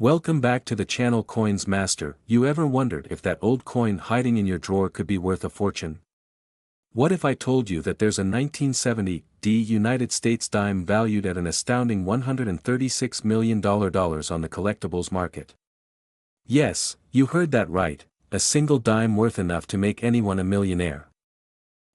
Welcome back to the channel Coins Master. You ever wondered if that old coin hiding in your drawer could be worth a fortune? What if I told you that there's a 1970 United States dime valued at an astounding $136 million on the collectibles market? Yes, you heard that right, a single dime worth enough to make anyone a millionaire.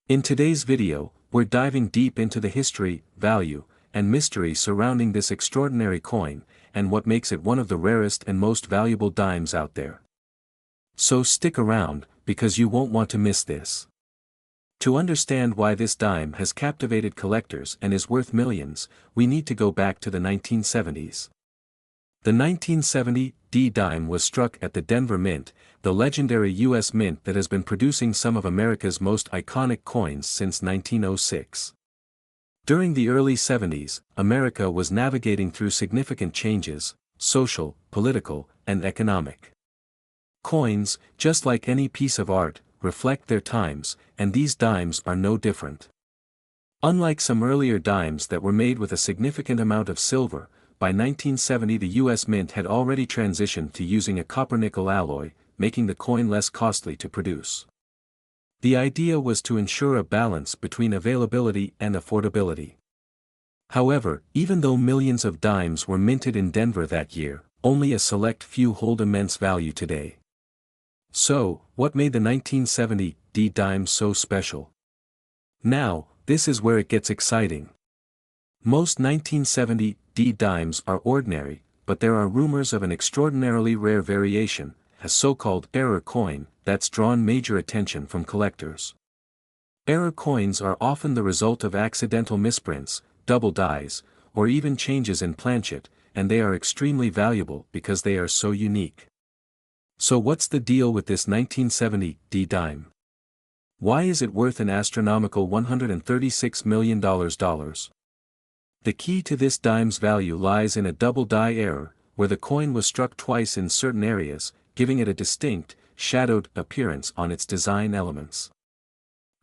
In today's video, we're diving deep into the history, value, and mystery surrounding this extraordinary coin, and what makes it one of the rarest and most valuable dimes out there. So stick around, because you won't want to miss this. To understand why this dime has captivated collectors and is worth millions, we need to go back to the 1970s. The 1970 dime was struck at the Denver Mint, the legendary U.S. mint that has been producing some of America's most iconic coins since 1906. During the early 70s, America was navigating through significant changes, social, political, and economic. Coins, just like any piece of art, reflect their times, and these dimes are no different. Unlike some earlier dimes that were made with a significant amount of silver, by 1970 the U.S. Mint had already transitioned to using a copper-nickel alloy, making the coin less costly to produce. The idea was to ensure a balance between availability and affordability. However, even though millions of dimes were minted in Denver that year, only a select few hold immense value today. So, what made the 1970 dime so special? Now, this is where it gets exciting. Most 1970 dimes are ordinary, but there are rumors of an extraordinarily rare variation, a so-called error coin, that's drawn major attention from collectors. Error coins are often the result of accidental misprints, double dies, or even changes in planchet, and they are extremely valuable because they are so unique. So what's the deal with this 1970 dime? Why is it worth an astronomical $136 million? The key to this dime's value lies in a double die error, where the coin was struck twice in certain areas, giving it a distinct, shadowed appearance on its design elements.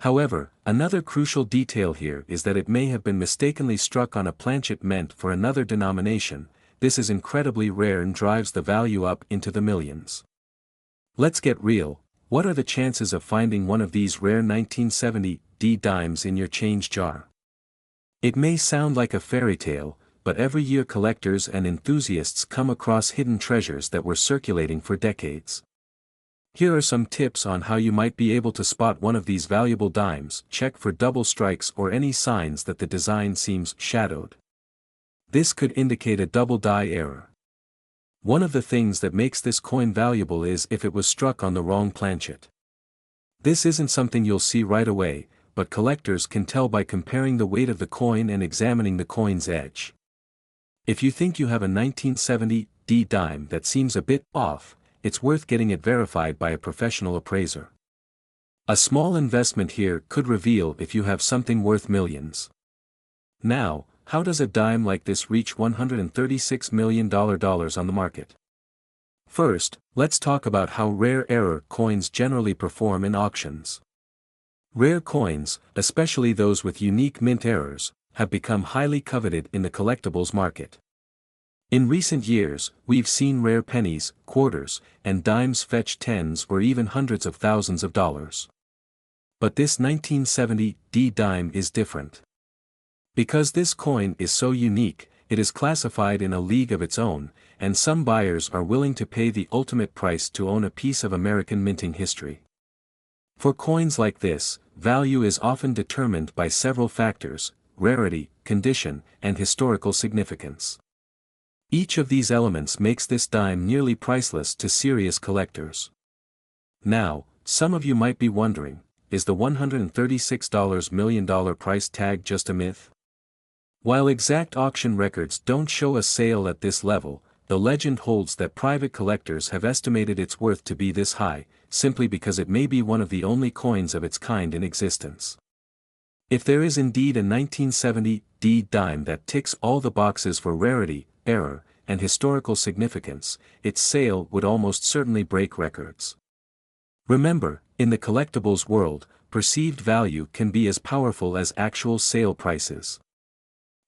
However, another crucial detail here is that it may have been mistakenly struck on a planchet meant for another denomination. This is incredibly rare and drives the value up into the millions. Let's get real. What are the chances of finding one of these rare 1970 dimes in your change jar? It may sound like a fairy tale, but every year collectors and enthusiasts come across hidden treasures that were circulating for decades. Here are some tips on how you might be able to spot one of these valuable dimes. Check for double strikes or any signs that the design seems shadowed. This could indicate a double die error. One of the things that makes this coin valuable is if it was struck on the wrong planchet. This isn't something you'll see right away, but collectors can tell by comparing the weight of the coin and examining the coin's edge. If you think you have a 1970 dime that seems a bit off, it's worth getting it verified by a professional appraiser. A small investment here could reveal if you have something worth millions. Now, how does a dime like this reach $136 million on the market? First, let's talk about how rare error coins generally perform in auctions. Rare coins, especially those with unique mint errors, have become highly coveted in the collectibles market. In recent years, we've seen rare pennies, quarters, and dimes fetch tens or even hundreds of thousands of dollars. But this 1970 dime is different. Because this coin is so unique, it is classified in a league of its own, and some buyers are willing to pay the ultimate price to own a piece of American minting history. For coins like this, value is often determined by several factors: rarity, condition, and historical significance. Each of these elements makes this dime nearly priceless to serious collectors. Now, some of you might be wondering, is the $136 million price tag just a myth? While exact auction records don't show a sale at this level, the legend holds that private collectors have estimated its worth to be this high, simply because it may be one of the only coins of its kind in existence. If there is indeed a 1970 dime that ticks all the boxes for rarity, error, and historical significance, its sale would almost certainly break records. Remember, in the collectibles world, perceived value can be as powerful as actual sale prices.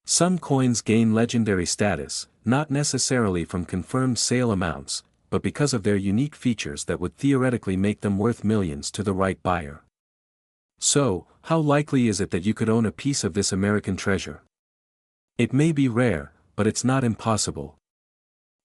Some coins gain legendary status, not necessarily from confirmed sale amounts, but because of their unique features that would theoretically make them worth millions to the right buyer. So, how likely is it that you could own a piece of this American treasure? It may be rare, but it's not impossible.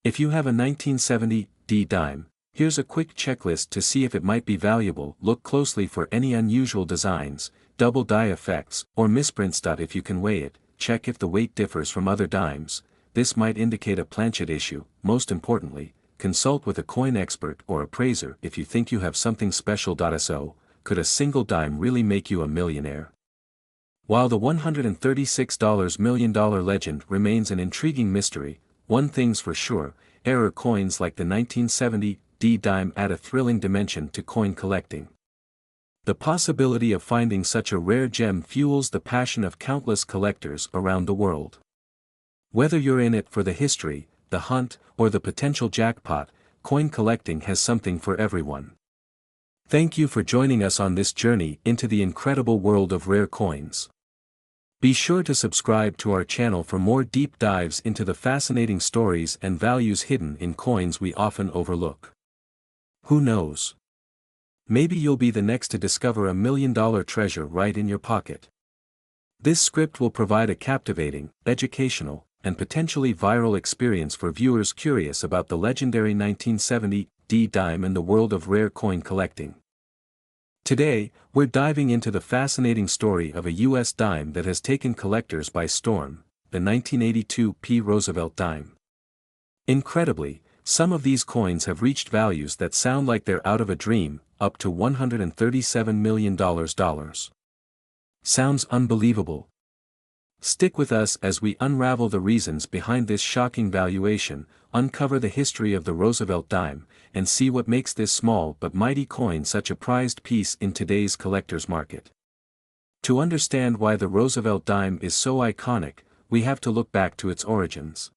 If you have a 1970 D dime, here's a quick checklist to see if it might be valuable. Look closely for any unusual designs, double die effects, or misprints. If you can weigh it, check if the weight differs from other dimes. This might indicate a planchet issue. Most importantly, consult with a coin expert or appraiser if you think you have something special. So, could a single dime really make you a millionaire? While the $136 million legend remains an intriguing mystery, one thing's for sure, error coins like the 1970 D dime add a thrilling dimension to coin collecting. The possibility of finding such a rare gem fuels the passion of countless collectors around the world. Whether you're in it for the history, the hunt, or the potential jackpot, coin collecting has something for everyone. Thank you for joining us on this journey into the incredible world of rare coins. Be sure to subscribe to our channel for more deep dives into the fascinating stories and values hidden in coins we often overlook. Who knows? Maybe you'll be the next to discover a $1 million treasure right in your pocket. This script will provide a captivating, educational, and potentially viral experience for viewers curious about the legendary 1970 D dime and the world of rare coin collecting. Today, we're diving into the fascinating story of a U.S. dime that has taken collectors by storm, the 1982 P. Roosevelt dime. Incredibly, some of these coins have reached values that sound like they're out of a dream, up to $137 million. Sounds unbelievable. Stick with us as we unravel the reasons behind this shocking valuation, uncover the history of the Roosevelt dime, and see what makes this small but mighty coin such a prized piece in today's collector's market. To understand why the Roosevelt dime is so iconic, we have to look back to its origins.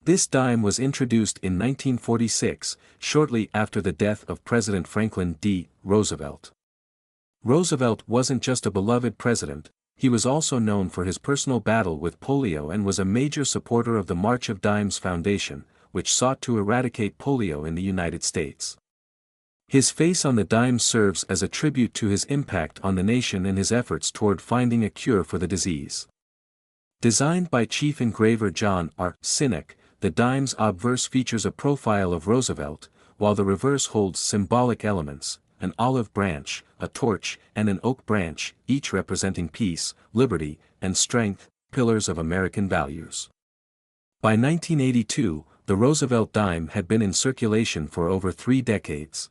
This dime was introduced in 1946, shortly after the death of President Franklin D. Roosevelt. Roosevelt wasn't just a beloved president, he was also known for his personal battle with polio and was a major supporter of the March of Dimes Foundation, which sought to eradicate polio in the United States. His face on the dime serves as a tribute to his impact on the nation and his efforts toward finding a cure for the disease. Designed by Chief Engraver John R. Sinek, the dime's obverse features a profile of Roosevelt, while the reverse holds symbolic elements, an olive branch, a torch, and an oak branch, each representing peace, liberty, and strength, pillars of American values. By 1982, the Roosevelt dime had been in circulation for over 3 decades.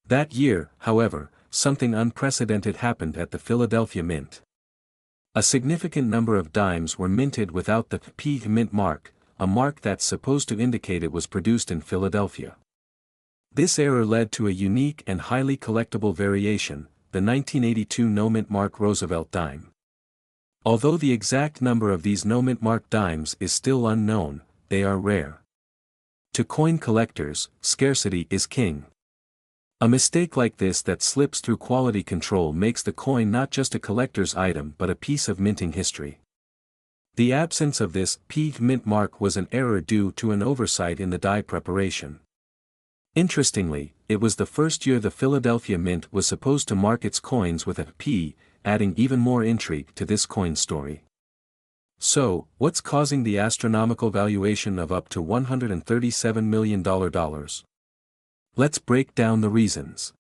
That year, however, something unprecedented happened at the Philadelphia Mint. A significant number of dimes were minted without the P mint mark, a mark that's supposed to indicate it was produced in Philadelphia. This error led to a unique and highly collectible variation, the 1982 no-mint mark Roosevelt dime. Although the exact number of these no-mint mark dimes is still unknown, they are rare. To coin collectors, scarcity is king. A mistake like this that slips through quality control makes the coin not just a collector's item but a piece of minting history. The absence of this P mint mark was an error due to an oversight in the die preparation. Interestingly, it was the first year the Philadelphia Mint was supposed to mark its coins with a P, adding even more intrigue to this coin story. So, what's causing the astronomical valuation of up to $137 million? Let's break down the reasons.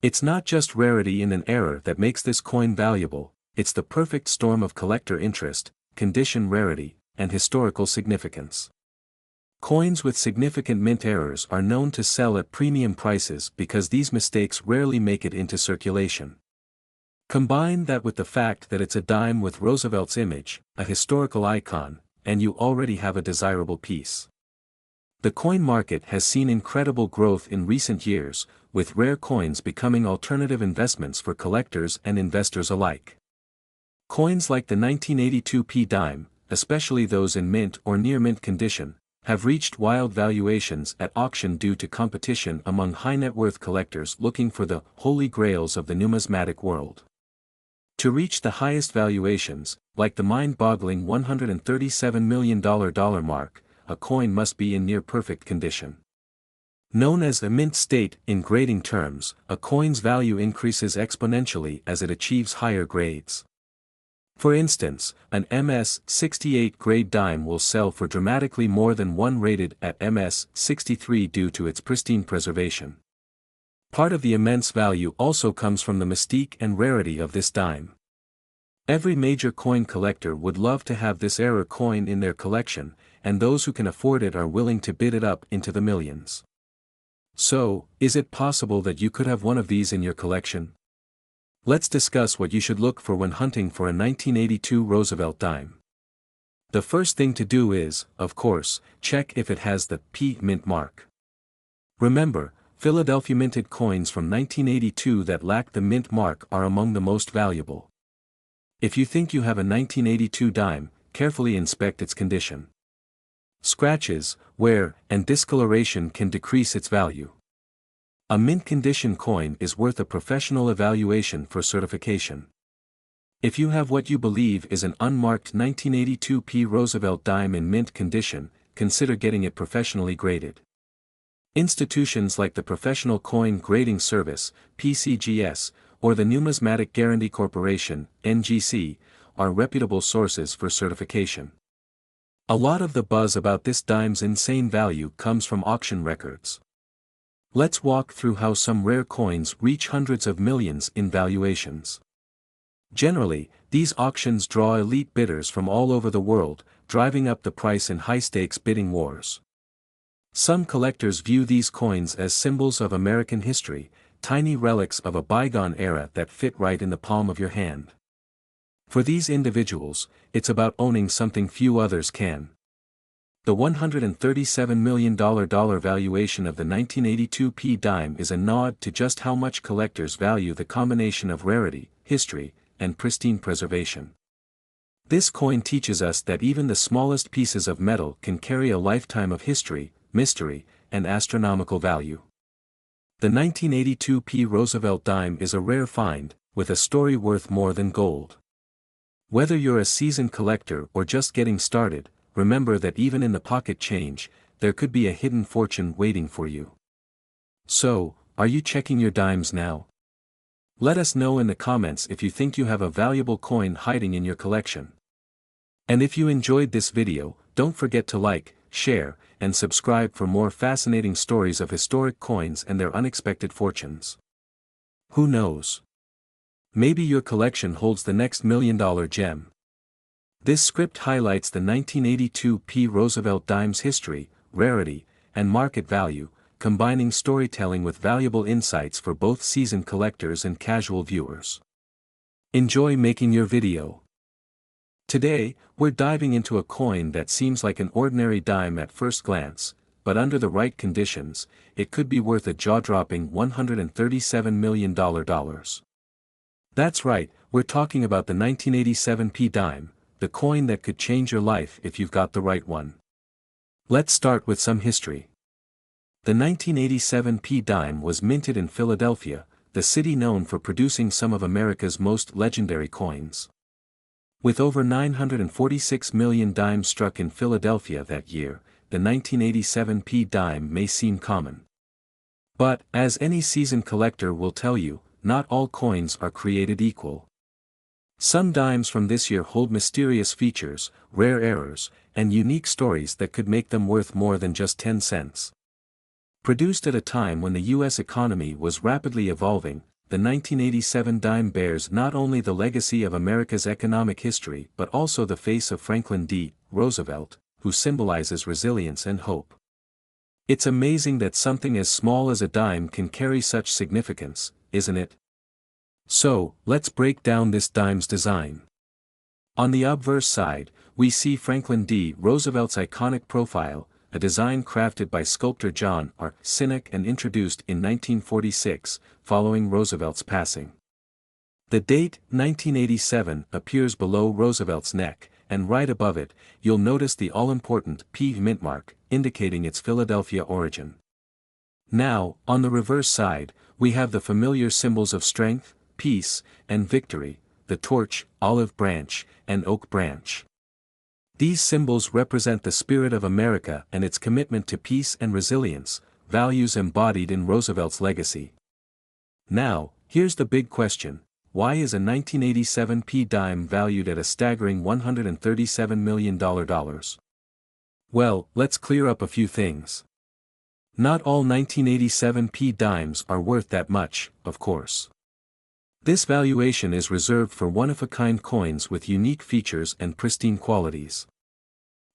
It's not just rarity and an error that makes this coin valuable, it's the perfect storm of collector interest, condition rarity, and historical significance. Coins with significant mint errors are known to sell at premium prices because these mistakes rarely make it into circulation. Combine that with the fact that it's a dime with Roosevelt's image, a historical icon, and you already have a desirable piece. The coin market has seen incredible growth in recent years, with rare coins becoming alternative investments for collectors and investors alike. Coins like the 1982 P dime, especially those in mint or near mint condition, have reached wild valuations at auction due to competition among high-net-worth collectors looking for the holy grails of the numismatic world. To reach the highest valuations, like the mind-boggling $137 million mark, a coin must be in near-perfect condition. Known as a mint state in grading terms, a coin's value increases exponentially as it achieves higher grades. For instance, an MS-68 grade dime will sell for dramatically more than one rated at MS-63 due to its pristine preservation. Part of the immense value also comes from the mystique and rarity of this dime. Every major coin collector would love to have this rare coin in their collection, and those who can afford it are willing to bid it up into the millions. So, is it possible that you could have one of these in your collection? Let's discuss what you should look for when hunting for a 1982 Roosevelt dime. The first thing to do is, of course, check if it has the P mint mark. Remember, Philadelphia minted coins from 1982 that lack the mint mark are among the most valuable. If you think you have a 1982 dime, carefully inspect its condition. Scratches, wear, and discoloration can decrease its value. A mint condition coin is worth a professional evaluation for certification. If you have what you believe is an unmarked 1982 P Roosevelt dime in mint condition, consider getting it professionally graded. Institutions like the Professional Coin Grading Service, PCGS, or the Numismatic Guarantee Corporation, NGC, are reputable sources for certification. A lot of the buzz about this dime's insane value comes from auction records. Let's walk through how some rare coins reach hundreds of millions in valuations. Generally, these auctions draw elite bidders from all over the world, driving up the price in high-stakes bidding wars. Some collectors view these coins as symbols of American history, tiny relics of a bygone era that fit right in the palm of your hand. For these individuals, it's about owning something few others can. The $137 million valuation of the 1982 P dime is a nod to just how much collectors value the combination of rarity, history, and pristine preservation. This coin teaches us that even the smallest pieces of metal can carry a lifetime of history, mystery, and astronomical value. The 1982 P Roosevelt dime is a rare find, with a story worth more than gold. Whether you're a seasoned collector or just getting started, remember that even in the pocket change, there could be a hidden fortune waiting for you. So, are you checking your dimes now? Let us know in the comments if you think you have a valuable coin hiding in your collection. And if you enjoyed this video, don't forget to like, share, and subscribe for more fascinating stories of historic coins and their unexpected fortunes. Who knows? Maybe your collection holds the next $1 million gem. This script highlights the 1982 P Roosevelt dime's history, rarity, and market value, combining storytelling with valuable insights for both seasoned collectors and casual viewers. Enjoy making your video. Today, we're diving into a coin that seems like an ordinary dime at first glance, but under the right conditions, it could be worth a jaw-dropping $137 million. That's right, we're talking about the 1987 P dime, the coin that could change your life if you've got the right one. Let's start with some history. The 1987 P dime was minted in Philadelphia, the city known for producing some of America's most legendary coins. With over 946 million dimes struck in Philadelphia that year, the 1987 P dime may seem common. But, as any seasoned collector will tell you, not all coins are created equal. Some dimes from this year hold mysterious features, rare errors, and unique stories that could make them worth more than just 10 cents. Produced at a time when the U.S. economy was rapidly evolving, the 1987 dime bears not only the legacy of America's economic history but also the face of Franklin D. Roosevelt, who symbolizes resilience and hope. It's amazing that something as small as a dime can carry such significance, isn't it? So, let's break down this dime's design. On the obverse side, we see Franklin D. Roosevelt's iconic profile, a design crafted by sculptor John R. Sinek and introduced in 1946, following Roosevelt's passing. The date, 1987, appears below Roosevelt's neck, and right above it, you'll notice the all-important P mint mark, indicating its Philadelphia origin. Now, on the reverse side, we have the familiar symbols of strength, peace, and victory, the torch, olive branch, and oak branch. These symbols represent the spirit of America and its commitment to peace and resilience, values embodied in Roosevelt's legacy. Now, here's the big question: why is a 1987 P dime valued at a staggering $137 million? Well, let's clear up a few things. Not all 1987 P dimes are worth that much, of course. This valuation is reserved for one-of-a-kind coins with unique features and pristine qualities.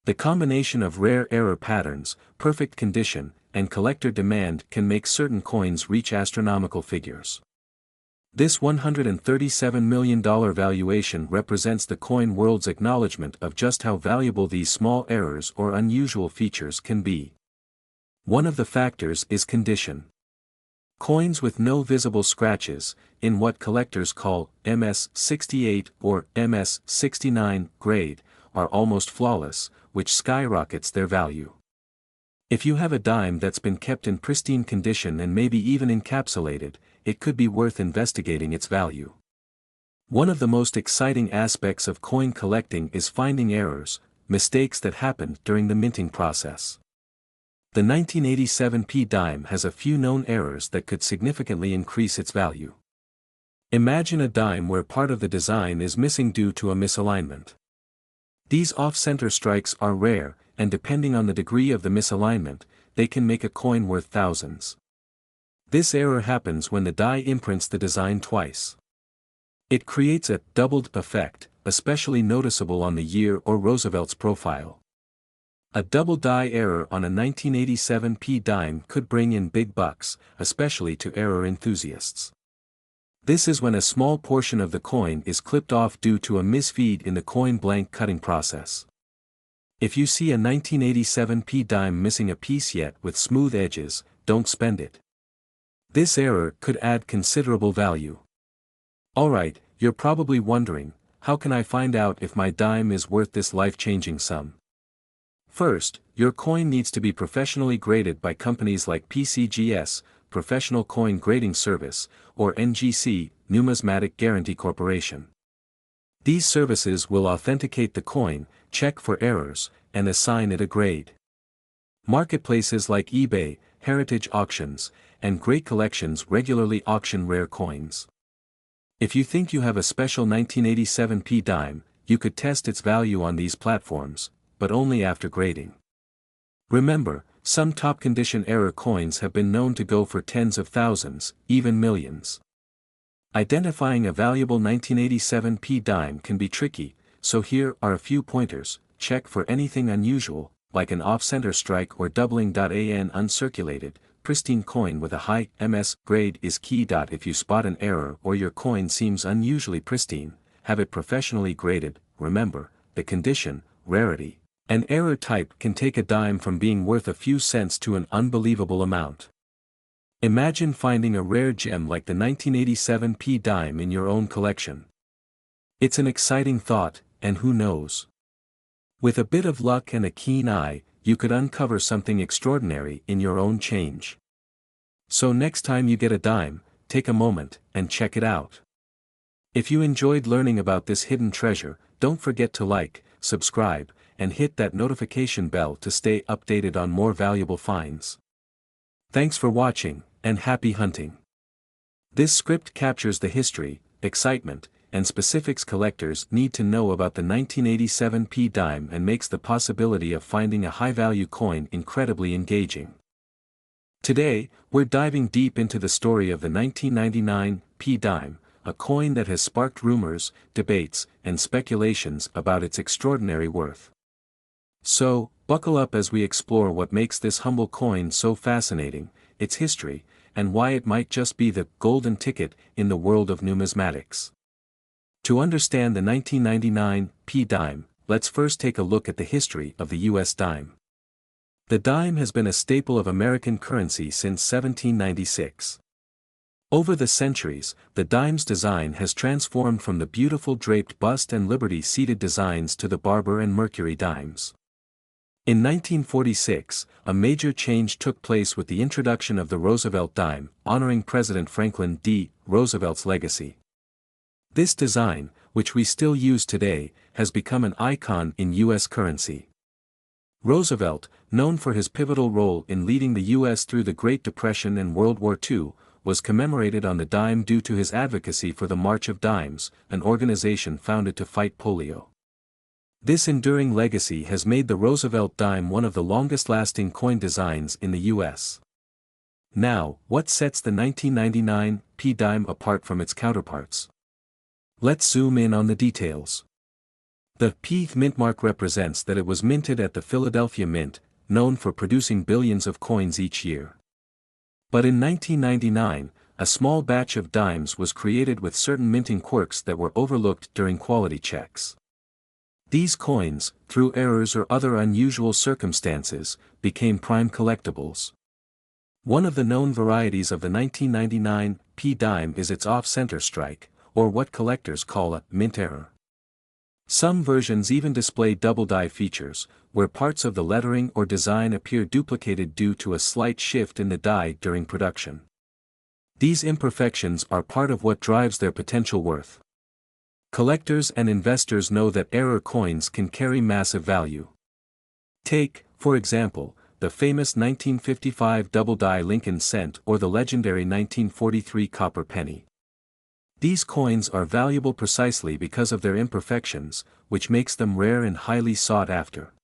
The combination of rare error patterns, perfect condition, and collector demand can make certain coins reach astronomical figures. This $137 million valuation represents the coin world's acknowledgement of just how valuable these small errors or unusual features can be. One of the factors is condition. Coins with no visible scratches, in what collectors call MS-68 or MS-69 grade, are almost flawless, which skyrockets their value. If you have a dime that's been kept in pristine condition and maybe even encapsulated, it could be worth investigating its value. One of the most exciting aspects of coin collecting is finding errors, mistakes that happened during the minting process. The 1987 P dime has a few known errors that could significantly increase its value. Imagine a dime where part of the design is missing due to a misalignment. These off-center strikes are rare, and depending on the degree of the misalignment, they can make a coin worth thousands. This error happens when the die imprints the design twice. It creates a doubled effect, especially noticeable on the year or Roosevelt's profile. A double die error on a 1987 P dime could bring in big bucks, especially to error enthusiasts. This is when a small portion of the coin is clipped off due to a misfeed in the coin blank cutting process. If you see a 1987 P dime missing a piece yet with smooth edges, don't spend it. This error could add considerable value. Alright, you're probably wondering, how can I find out if my dime is worth this life-changing sum? First, your coin needs to be professionally graded by companies like PCGS, Professional Coin Grading Service, or NGC, Numismatic Guarantee Corporation. These services will authenticate the coin, check for errors, and assign it a grade. Marketplaces like eBay, Heritage Auctions, and Great Collections regularly auction rare coins. If you think you have a special 1987 P dime, you could test its value on these platforms, but only after grading. Remember, some top-condition error coins have been known to go for tens of thousands, even millions. Identifying a valuable 1987 P dime can be tricky, so here are a few pointers. Check for anything unusual, like an off-center strike or doubling. An uncirculated, pristine coin with a high MS grade is key. If you spot an error or your coin seems unusually pristine, have it professionally graded. Remember, the condition, rarity, and error type can take a dime from being worth a few cents to an unbelievable amount. Imagine finding a rare gem like the 1987 P dime in your own collection. It's an exciting thought, and who knows? With a bit of luck and a keen eye, you could uncover something extraordinary in your own change. So next time you get a dime, take a moment and check it out. If you enjoyed learning about this hidden treasure, don't forget to like, subscribe, and hit that notification bell to stay updated on more valuable finds. Thanks for watching, and happy hunting. This script captures the history, excitement, and specifics collectors need to know about the 1987 P dime and makes the possibility of finding a high-value coin incredibly engaging. Today, we're diving deep into the story of the 1999 P dime, a coin that has sparked rumors, debates, and speculations about its extraordinary worth. So, buckle up as we explore what makes this humble coin so fascinating, its history, and why it might just be the golden ticket in the world of numismatics. To understand the 1999 P dime, let's first take a look at the history of the U.S. dime. The dime has been a staple of American currency since 1796. Over the centuries, the dime's design has transformed from the beautiful draped bust and liberty-seated designs to the barber and Mercury dimes. In 1946, a major change took place with the introduction of the Roosevelt dime, honoring President Franklin D. Roosevelt's legacy. This design, which we still use today, has become an icon in U.S. currency. Roosevelt, known for his pivotal role in leading the U.S. through the Great Depression and World War II, was commemorated on the dime due to his advocacy for the March of Dimes, an organization founded to fight polio. This enduring legacy has made the Roosevelt dime one of the longest-lasting coin designs in the U.S. Now, what sets the 1999 P dime apart from its counterparts? Let's zoom in on the details. The P mint mark represents that it was minted at the Philadelphia Mint, known for producing billions of coins each year. But in 1999, a small batch of dimes was created with certain minting quirks that were overlooked during quality checks. These coins, through errors or other unusual circumstances, became prime collectibles. One of the known varieties of the 1999 P dime is its off-center strike, or what collectors call a mint error. Some versions even display double die features, where parts of the lettering or design appear duplicated due to a slight shift in the die during production. These imperfections are part of what drives their potential worth. Collectors and investors know that error coins can carry massive value. Take, for example, the famous 1955 double-die Lincoln cent or the legendary 1943 copper penny. These coins are valuable precisely because of their imperfections, which makes them rare and highly sought after.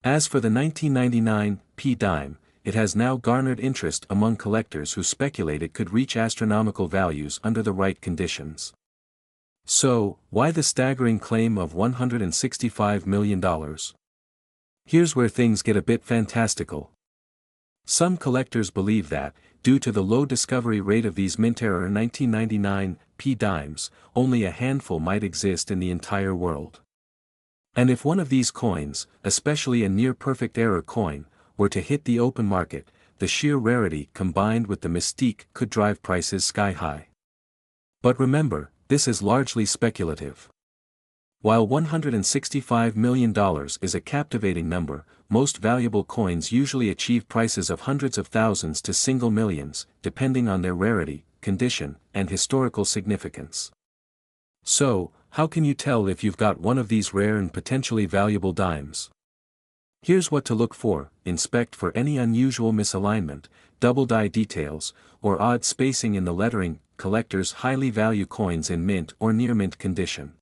As for the 1999 P dime, it has now garnered interest among collectors who speculate it could reach astronomical values under the right conditions. So, why the staggering claim of $165 million? Here's where things get a bit fantastical. Some collectors believe that, due to the low discovery rate of these mint-error 1999 P dimes, only a handful might exist in the entire world. And if one of these coins, especially a near-perfect error coin, were to hit the open market, the sheer rarity combined with the mystique could drive prices sky-high. But remember, this is largely speculative. While $165 million is a captivating number, most valuable coins usually achieve prices of hundreds of thousands to single millions, depending on their rarity, condition, and historical significance. So, how can you tell if you've got one of these rare and potentially valuable dimes? Here's what to look for: inspect for any unusual misalignment, double die details, or odd spacing in the lettering. Collectors highly value coins in mint or near mint condition.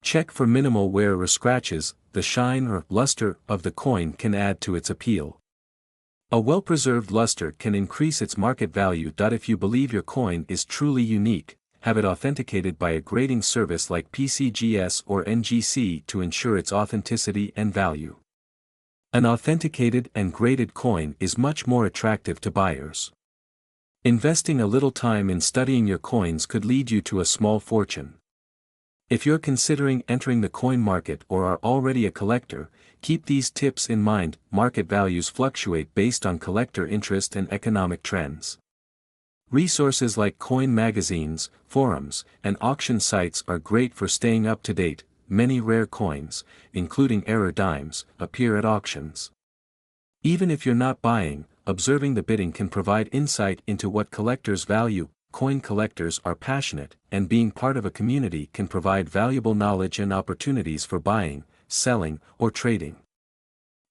Check for minimal wear or scratches. The shine or luster of the coin can add to its appeal. A well-preserved luster can increase its market value. If you believe your coin is truly unique, have it authenticated by a grading service like PCGS or NGC to ensure its authenticity and value. An authenticated and graded coin is much more attractive to buyers. Investing a little time in studying your coins could lead you to a small fortune. If you're considering entering the coin market or are already a collector, keep these tips in mind. Market values fluctuate based on collector interest and economic trends. Resources like coin magazines, forums, and auction sites are great for staying up to date. Many rare coins, including error dimes, appear at auctions. Even if you're not buying, observing the bidding can provide insight into what collectors value. Coin collectors are passionate, and being part of a community can provide valuable knowledge and opportunities for buying, selling, or trading.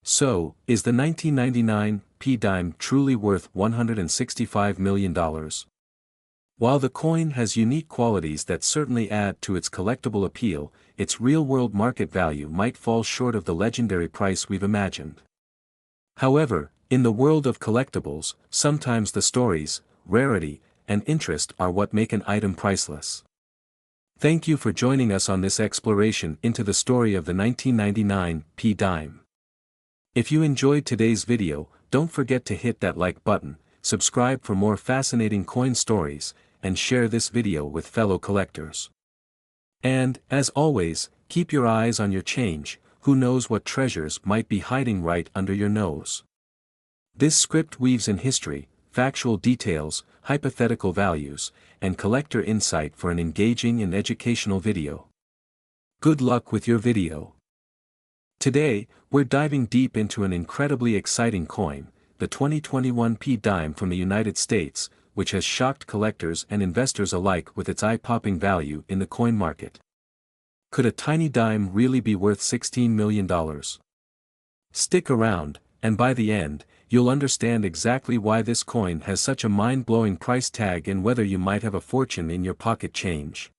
So, is the 1999 P dime truly worth $165 million? While the coin has unique qualities that certainly add to its collectible appeal, its real-world market value might fall short of the legendary price we've imagined. However, in the world of collectibles, sometimes the stories, rarity, and interest are what make an item priceless. Thank you for joining us on this exploration into the story of the 1999 P dime. If you enjoyed today's video, don't forget to hit that like button, subscribe for more fascinating coin stories, and share this video with fellow collectors. And, as always, keep your eyes on your change. Who knows what treasures might be hiding right under your nose. This script weaves in history, factual details, hypothetical values, and collector insight for an engaging and educational video. Good luck with your video. Today, we're diving deep into an incredibly exciting coin, the 2021 P dime from the United States, which has shocked collectors and investors alike with its eye-popping value in the coin market. Could a tiny dime really be worth $16 million? Stick around, and by the end, you'll understand exactly why this coin has such a mind-blowing price tag and whether you might have a fortune in your pocket change.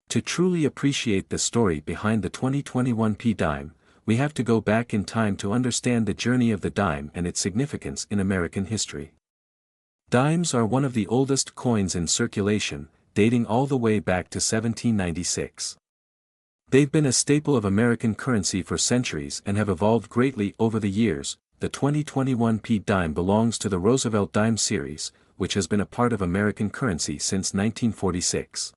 To truly appreciate the story behind the 2021 P dime, we have to go back in time to understand the journey of the dime and its significance in American history. Dimes are one of the oldest coins in circulation, dating all the way back to 1796. They've been a staple of American currency for centuries and have evolved greatly over the years. The 2021 P dime belongs to the Roosevelt dime series, which has been a part of American currency since 1946.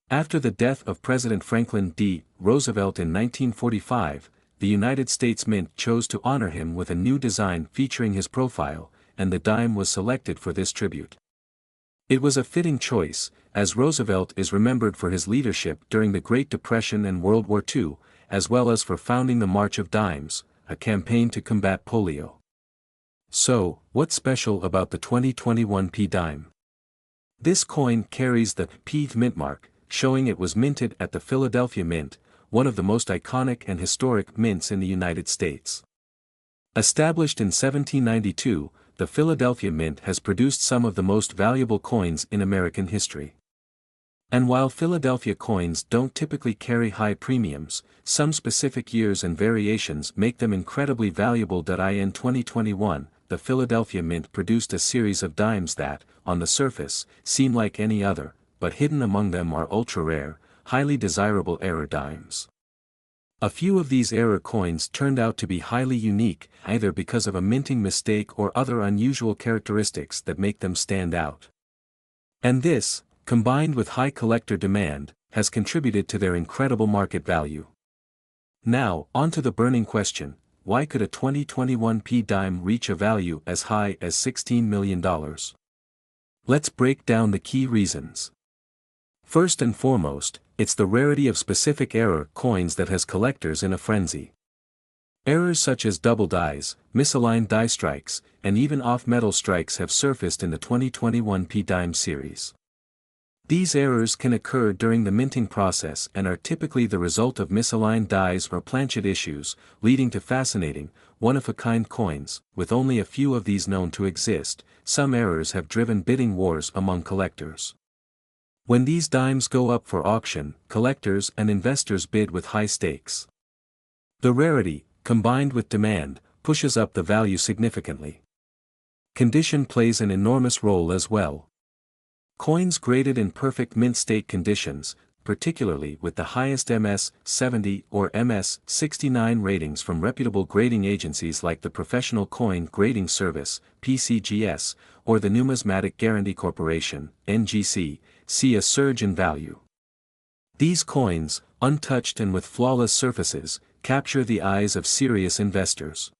After the death of President Franklin D. Roosevelt in 1945, the United States Mint chose to honor him with a new design featuring his profile, and the dime was selected for this tribute. It was a fitting choice, as Roosevelt is remembered for his leadership during the Great Depression and World War II, as well as for founding the March of Dimes, a campaign to combat polio. So, what's special about the 2021 P dime? This coin carries the P mint mark, showing it was minted at the Philadelphia Mint, one of the most iconic and historic mints in the United States. Established in 1792, the Philadelphia Mint has produced some of the most valuable coins in American history. And while Philadelphia coins don't typically carry high premiums, some specific years and variations make them incredibly valuable. In 2021, the Philadelphia Mint produced a series of dimes that, on the surface, seem like any other, but hidden among them are ultra-rare, highly desirable error dimes. A few of these error coins turned out to be highly unique, either because of a minting mistake or other unusual characteristics that make them stand out. And this, combined with high collector demand, has contributed to their incredible market value. Now, on to the burning question: why could a 2021 P dime reach a value as high as $16 million? Let's break down the key reasons. First and foremost, it's the rarity of specific error coins that has collectors in a frenzy. Errors such as double dies, misaligned die strikes, and even off-metal strikes have surfaced in the 2021 P dime series. These errors can occur during the minting process and are typically the result of misaligned dies or planchet issues, leading to fascinating, one-of-a-kind coins. With only a few of these known to exist, some errors have driven bidding wars among collectors. When these dimes go up for auction, collectors and investors bid with high stakes. The rarity, combined with demand, pushes up the value significantly. Condition plays an enormous role as well. Coins graded in perfect mint state conditions, particularly with the highest MS-70 or MS-69 ratings from reputable grading agencies like the Professional Coin Grading Service, PCGS, or the Numismatic Guarantee Corporation, NGC, see a surge in value. These coins, untouched and with flawless surfaces, capture the eyes of serious investors.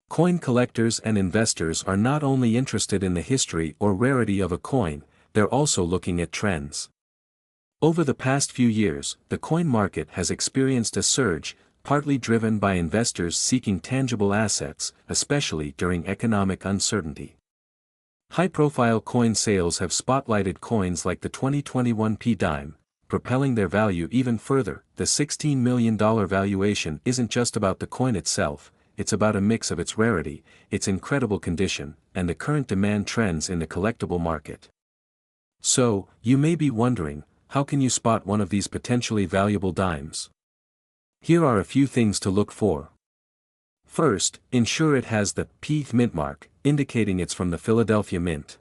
Coin collectors and investors are not only interested in the history or rarity of a coin, they're also looking at trends. Over the past few years, the coin market has experienced a surge, partly driven by investors seeking tangible assets, especially during economic uncertainty. High-profile coin sales have spotlighted coins like the 2021 P dime, propelling their value even further. The $16 million valuation isn't just about the coin itself, it's about a mix of its rarity, its incredible condition, and the current demand trends in the collectible market. So, you may be wondering, how can you spot one of these potentially valuable dimes? Here are a few things to look for. First, ensure it has the P mint mark, indicating it's from the Philadelphia Mint.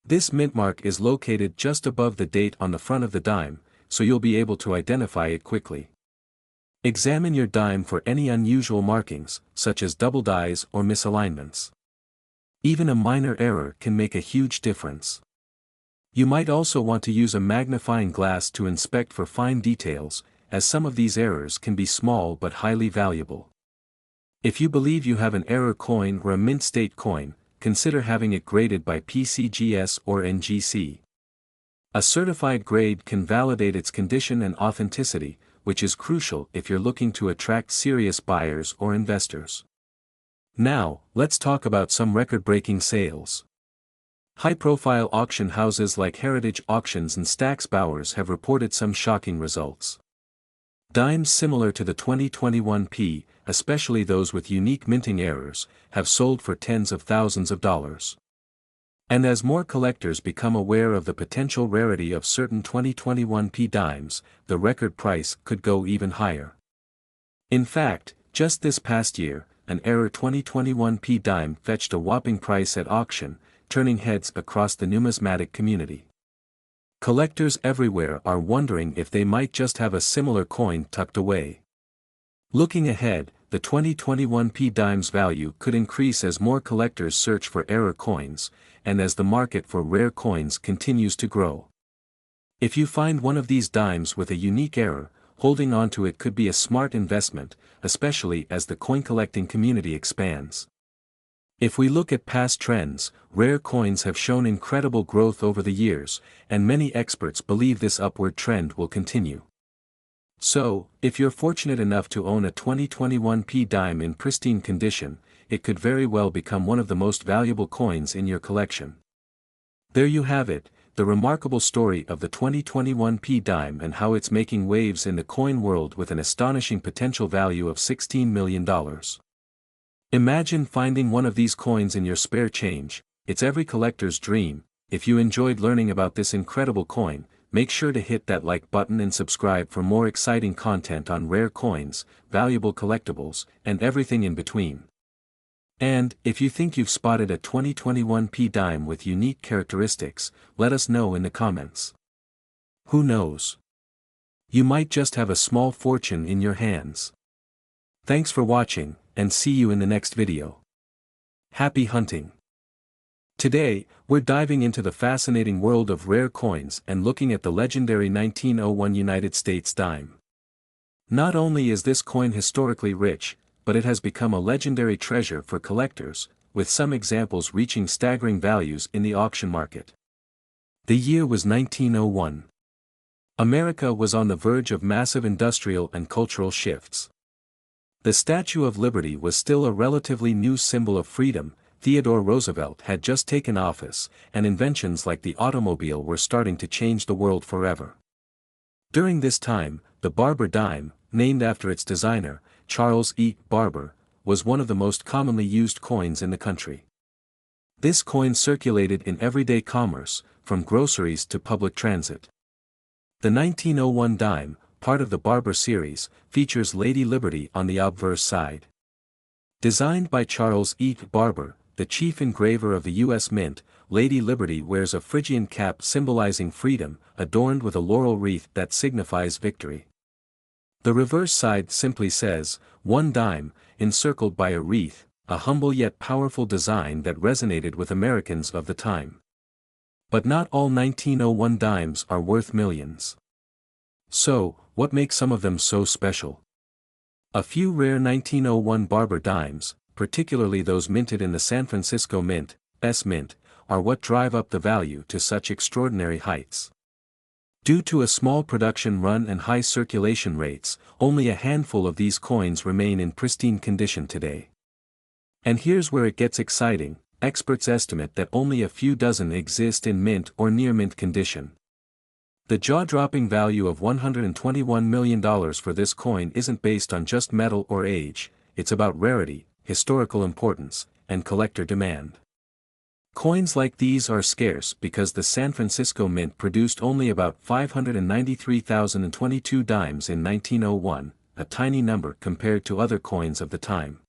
This mint mark is located just above the date on the front of the dime, so you'll be able to identify it quickly. Examine your dime for any unusual markings, such as double dies or misalignments. Even a minor error can make a huge difference. You might also want to use a magnifying glass to inspect for fine details, as some of these errors can be small but highly valuable. If you believe you have an error coin or a mint state coin, consider having it graded by PCGS or NGC. A certified grade can validate its condition and authenticity, which is crucial if you're looking to attract serious buyers or investors. Now, let's talk about some record-breaking sales. High-profile auction houses like Heritage Auctions and Stack's Bowers have reported some shocking results. Dimes similar to the 2021 P, especially those with unique minting errors, have sold for tens of thousands of dollars. And as more collectors become aware of the potential rarity of certain 2021 P dimes, the record price could go even higher. In fact, just this past year, an error 2021 P dime fetched a whopping price at auction, turning heads across the numismatic community. Collectors everywhere are wondering if they might just have a similar coin tucked away. Looking ahead, the 2021 P dime's value could increase as more collectors search for error coins, and as the market for rare coins continues to grow. If you find one of these dimes with a unique error, holding on to it could be a smart investment, especially as the coin collecting community expands. If we look at past trends, rare coins have shown incredible growth over the years, and many experts believe this upward trend will continue. So, if you're fortunate enough to own a 2021 P dime in pristine condition, it could very well become one of the most valuable coins in your collection. There you have it, the remarkable story of the 2021 P dime and how it's making waves in the coin world with an astonishing potential value of $16 million. Imagine finding one of these coins in your spare change. It's every collector's dream. If you enjoyed learning about this incredible coin, make sure to hit that like button and subscribe for more exciting content on rare coins, valuable collectibles, and everything in between. And, if you think you've spotted a 2021 P dime with unique characteristics, let us know in the comments. Who knows? You might just have a small fortune in your hands. Thanks for watching, and see you in the next video. Happy hunting! Today, we're diving into the fascinating world of rare coins and looking at the legendary 1901 United States dime. Not only is this coin historically rich, but it has become a legendary treasure for collectors, with some examples reaching staggering values in the auction market. The year was 1901. America was on the verge of massive industrial and cultural shifts. The Statue of Liberty was still a relatively new symbol of freedom. Theodore Roosevelt had just taken office, and inventions like the automobile were starting to change the world forever. During this time, the Barber dime, named after its designer, Charles E. Barber, was one of the most commonly used coins in the country. This coin circulated in everyday commerce, from groceries to public transit. The 1901 dime, part of the Barber series, features Lady Liberty on the obverse side. Designed by Charles E. Barber, the chief engraver of the U.S. Mint, Lady Liberty wears a Phrygian cap symbolizing freedom, adorned with a laurel wreath that signifies victory. The reverse side simply says, "1 dime," encircled by a wreath, a humble yet powerful design that resonated with Americans of the time. But not all 1901 dimes are worth millions. So, what makes some of them so special? A few rare 1901 Barber dimes, particularly those minted in the San Francisco Mint, S-Mint, are what drive up the value to such extraordinary heights. Due to a small production run and high circulation rates, only a handful of these coins remain in pristine condition today. And here's where it gets exciting: experts estimate that only a few dozen exist in mint or near mint condition. The jaw-dropping value of $121 million for this coin isn't based on just metal or age, it's about rarity, historical importance, and collector demand. Coins like these are scarce because the San Francisco Mint produced only about 593,022 dimes in 1901, a tiny number compared to other coins of the time.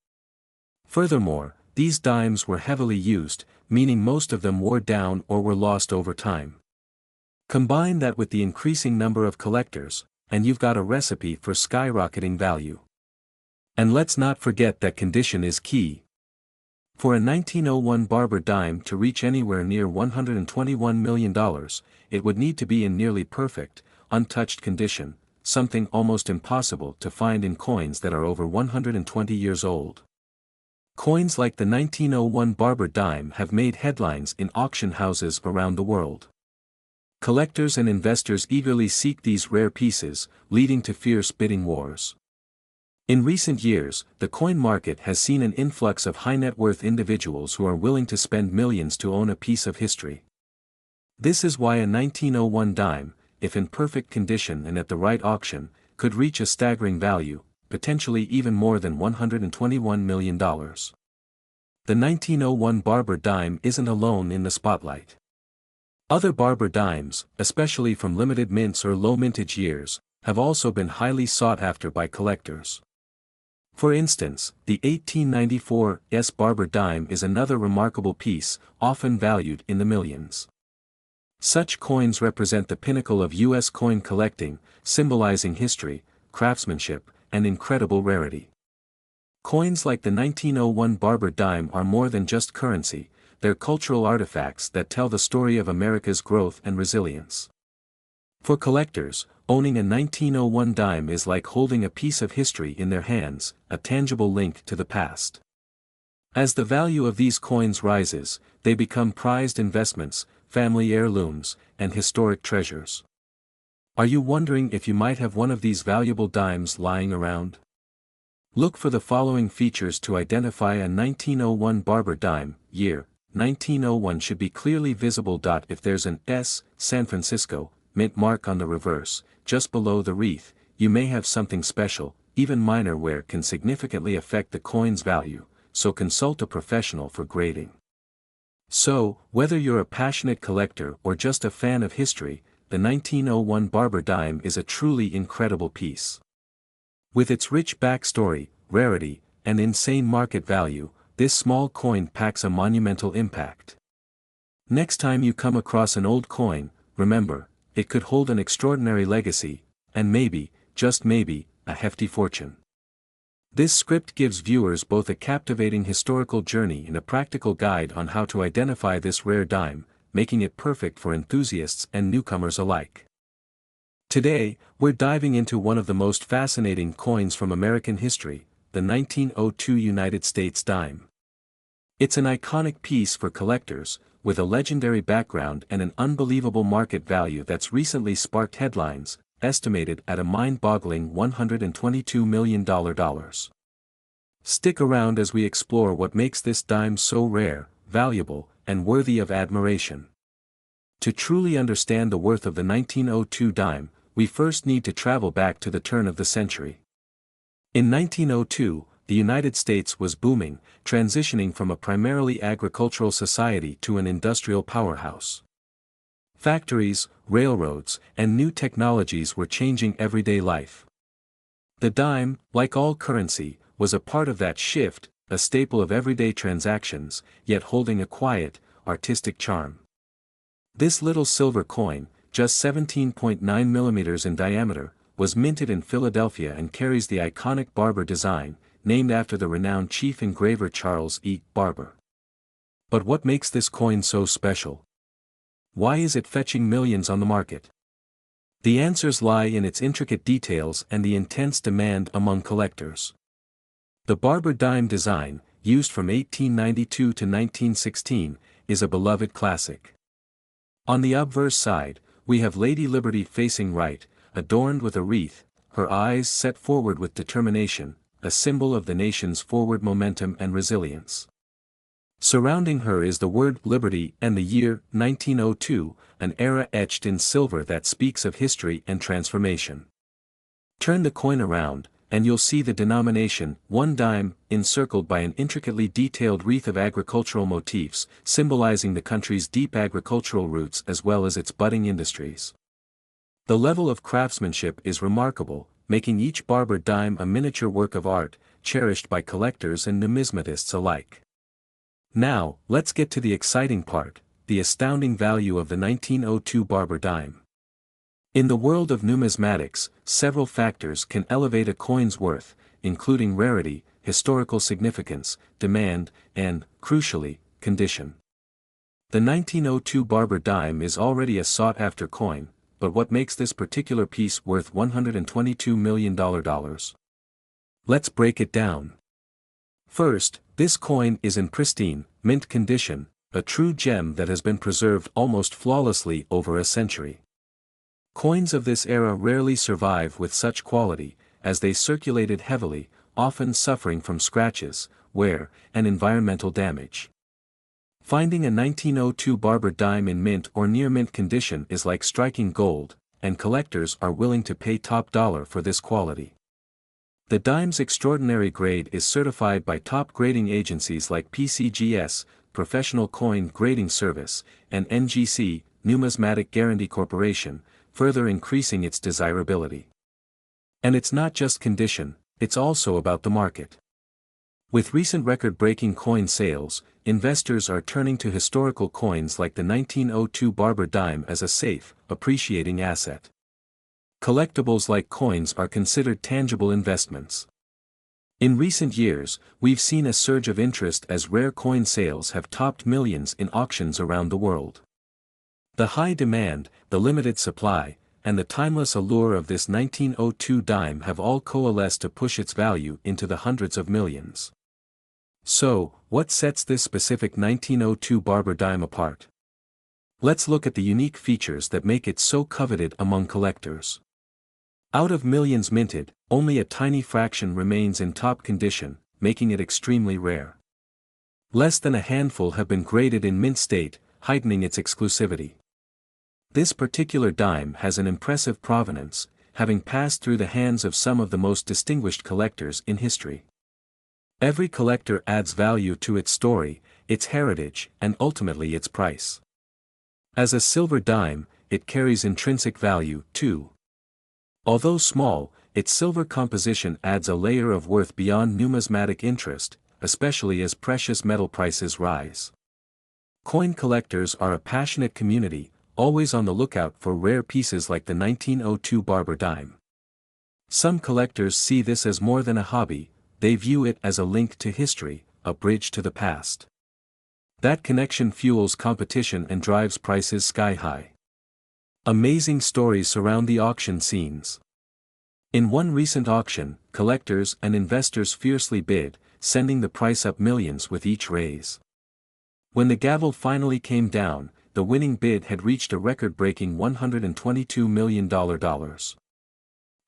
Furthermore, these dimes were heavily used, meaning most of them wore down or were lost over time. Combine that with the increasing number of collectors, and you've got a recipe for skyrocketing value. And let's not forget that condition is key. For a 1901 Barber dime to reach anywhere near $121 million, it would need to be in nearly perfect, untouched condition, something almost impossible to find in coins that are over 120 years old. Coins like the 1901 Barber dime have made headlines in auction houses around the world. Collectors and investors eagerly seek these rare pieces, leading to fierce bidding wars. In recent years, the coin market has seen an influx of high-net-worth individuals who are willing to spend millions to own a piece of history. This is why a 1901 dime, if in perfect condition and at the right auction, could reach a staggering value, potentially even more than $121 million. The 1901 Barber dime isn't alone in the spotlight. Other Barber dimes, especially from limited mints or low mintage years, have also been highly sought after by collectors. For instance, the 1894 Barber dime is another remarkable piece, often valued in the millions. Such coins represent the pinnacle of U.S. coin collecting, symbolizing history, craftsmanship, and incredible rarity. Coins like the 1901 Barber dime are more than just currency, they're cultural artifacts that tell the story of America's growth and resilience. For collectors, owning a 1901 dime is like holding a piece of history in their hands, a tangible link to the past. As the value of these coins rises, they become prized investments, family heirlooms, and historic treasures. Are you wondering if you might have one of these valuable dimes lying around? Look for the following features to identify a 1901 Barber dime. Year: 1901 should be clearly visible. If there's an S. San Francisco mint mark on the reverse, just below the wreath, you may have something special. Even minor wear can significantly affect the coin's value, so consult a professional for grading. So, whether you're a passionate collector or just a fan of history, the 1901 Barber dime is a truly incredible piece. With its rich backstory, rarity, and insane market value, this small coin packs a monumental impact. Next time you come across an old coin, remember, it could hold an extraordinary legacy, and maybe, just maybe, a hefty fortune. This script gives viewers both a captivating historical journey and a practical guide on how to identify this rare dime, making it perfect for enthusiasts and newcomers alike. Today, we're diving into one of the most fascinating coins from American history, the 1902 United States dime. It's an iconic piece for collectors, with a legendary background and an unbelievable market value that's recently sparked headlines, estimated at a mind-boggling $122 million. Stick around as we explore what makes this dime so rare, valuable, and worthy of admiration. To truly understand the worth of the 1902 dime, we first need to travel back to the turn of the century. In 1902, the United States was booming, transitioning from a primarily agricultural society to an industrial powerhouse. Factories, railroads, and new technologies were changing everyday life. The dime, like all currency, was a part of that shift, a staple of everyday transactions, yet holding a quiet, artistic charm. This little silver coin, just 17.9 millimeters in diameter, was minted in Philadelphia and carries the iconic Barber design, named after the renowned chief engraver Charles E. Barber. But what makes this coin so special? Why is it fetching millions on the market? The answers lie in its intricate details and the intense demand among collectors. The Barber dime design, used from 1892 to 1916, is a beloved classic. On the obverse side, we have Lady Liberty facing right, adorned with a wreath, her eyes set forward with determination, a symbol of the nation's forward momentum and resilience. Surrounding her is the word Liberty and the year 1902, an era etched in silver that speaks of history and transformation. Turn the coin around, and you'll see the denomination, 1 dime, encircled by an intricately detailed wreath of agricultural motifs, symbolizing the country's deep agricultural roots as well as its budding industries. The level of craftsmanship is remarkable, making each Barber dime a miniature work of art, cherished by collectors and numismatists alike. Now, let's get to the exciting part, the astounding value of the 1902 Barber dime. In the world of numismatics, several factors can elevate a coin's worth, including rarity, historical significance, demand, and, crucially, condition. The 1902 Barber dime is already a sought-after coin, but what makes this particular piece worth $122 million? Let's break it down. First, this coin is in pristine, mint condition, a true gem that has been preserved almost flawlessly over a century. Coins of this era rarely survive with such quality, as they circulated heavily, often suffering from scratches, wear, and environmental damage. Finding a 1902 Barber dime in mint or near mint condition is like striking gold, and collectors are willing to pay top dollar for this quality. The dime's extraordinary grade is certified by top grading agencies like PCGS, Professional Coin Grading Service, and NGC, Numismatic Guarantee Corporation, further increasing its desirability. And it's not just condition, it's also about the market. With recent record-breaking coin sales, investors are turning to historical coins like the 1902 Barber dime as a safe, appreciating asset. Collectibles like coins are considered tangible investments. In recent years, we've seen a surge of interest as rare coin sales have topped millions in auctions around the world. The high demand, the limited supply, and the timeless allure of this 1902 dime have all coalesced to push its value into the hundreds of millions. So, what sets this specific 1902 Barber dime apart? Let's look at the unique features that make it so coveted among collectors. Out of millions minted, only a tiny fraction remains in top condition, making it extremely rare. Less than a handful have been graded in mint state, heightening its exclusivity. This particular dime has an impressive provenance, having passed through the hands of some of the most distinguished collectors in history. Every collector adds value to its story, its heritage, and ultimately its price. As a silver dime, it carries intrinsic value, too. Although small, its silver composition adds a layer of worth beyond numismatic interest, especially as precious metal prices rise. Coin collectors are a passionate community, always on the lookout for rare pieces like the 1902 Barber dime. Some collectors see this as more than a hobby, they view it as a link to history, a bridge to the past. That connection fuels competition and drives prices sky high. Amazing stories surround the auction scenes. In one recent auction, collectors and investors fiercely bid, sending the price up millions with each raise. When the gavel finally came down, the winning bid had reached a record-breaking $122 million.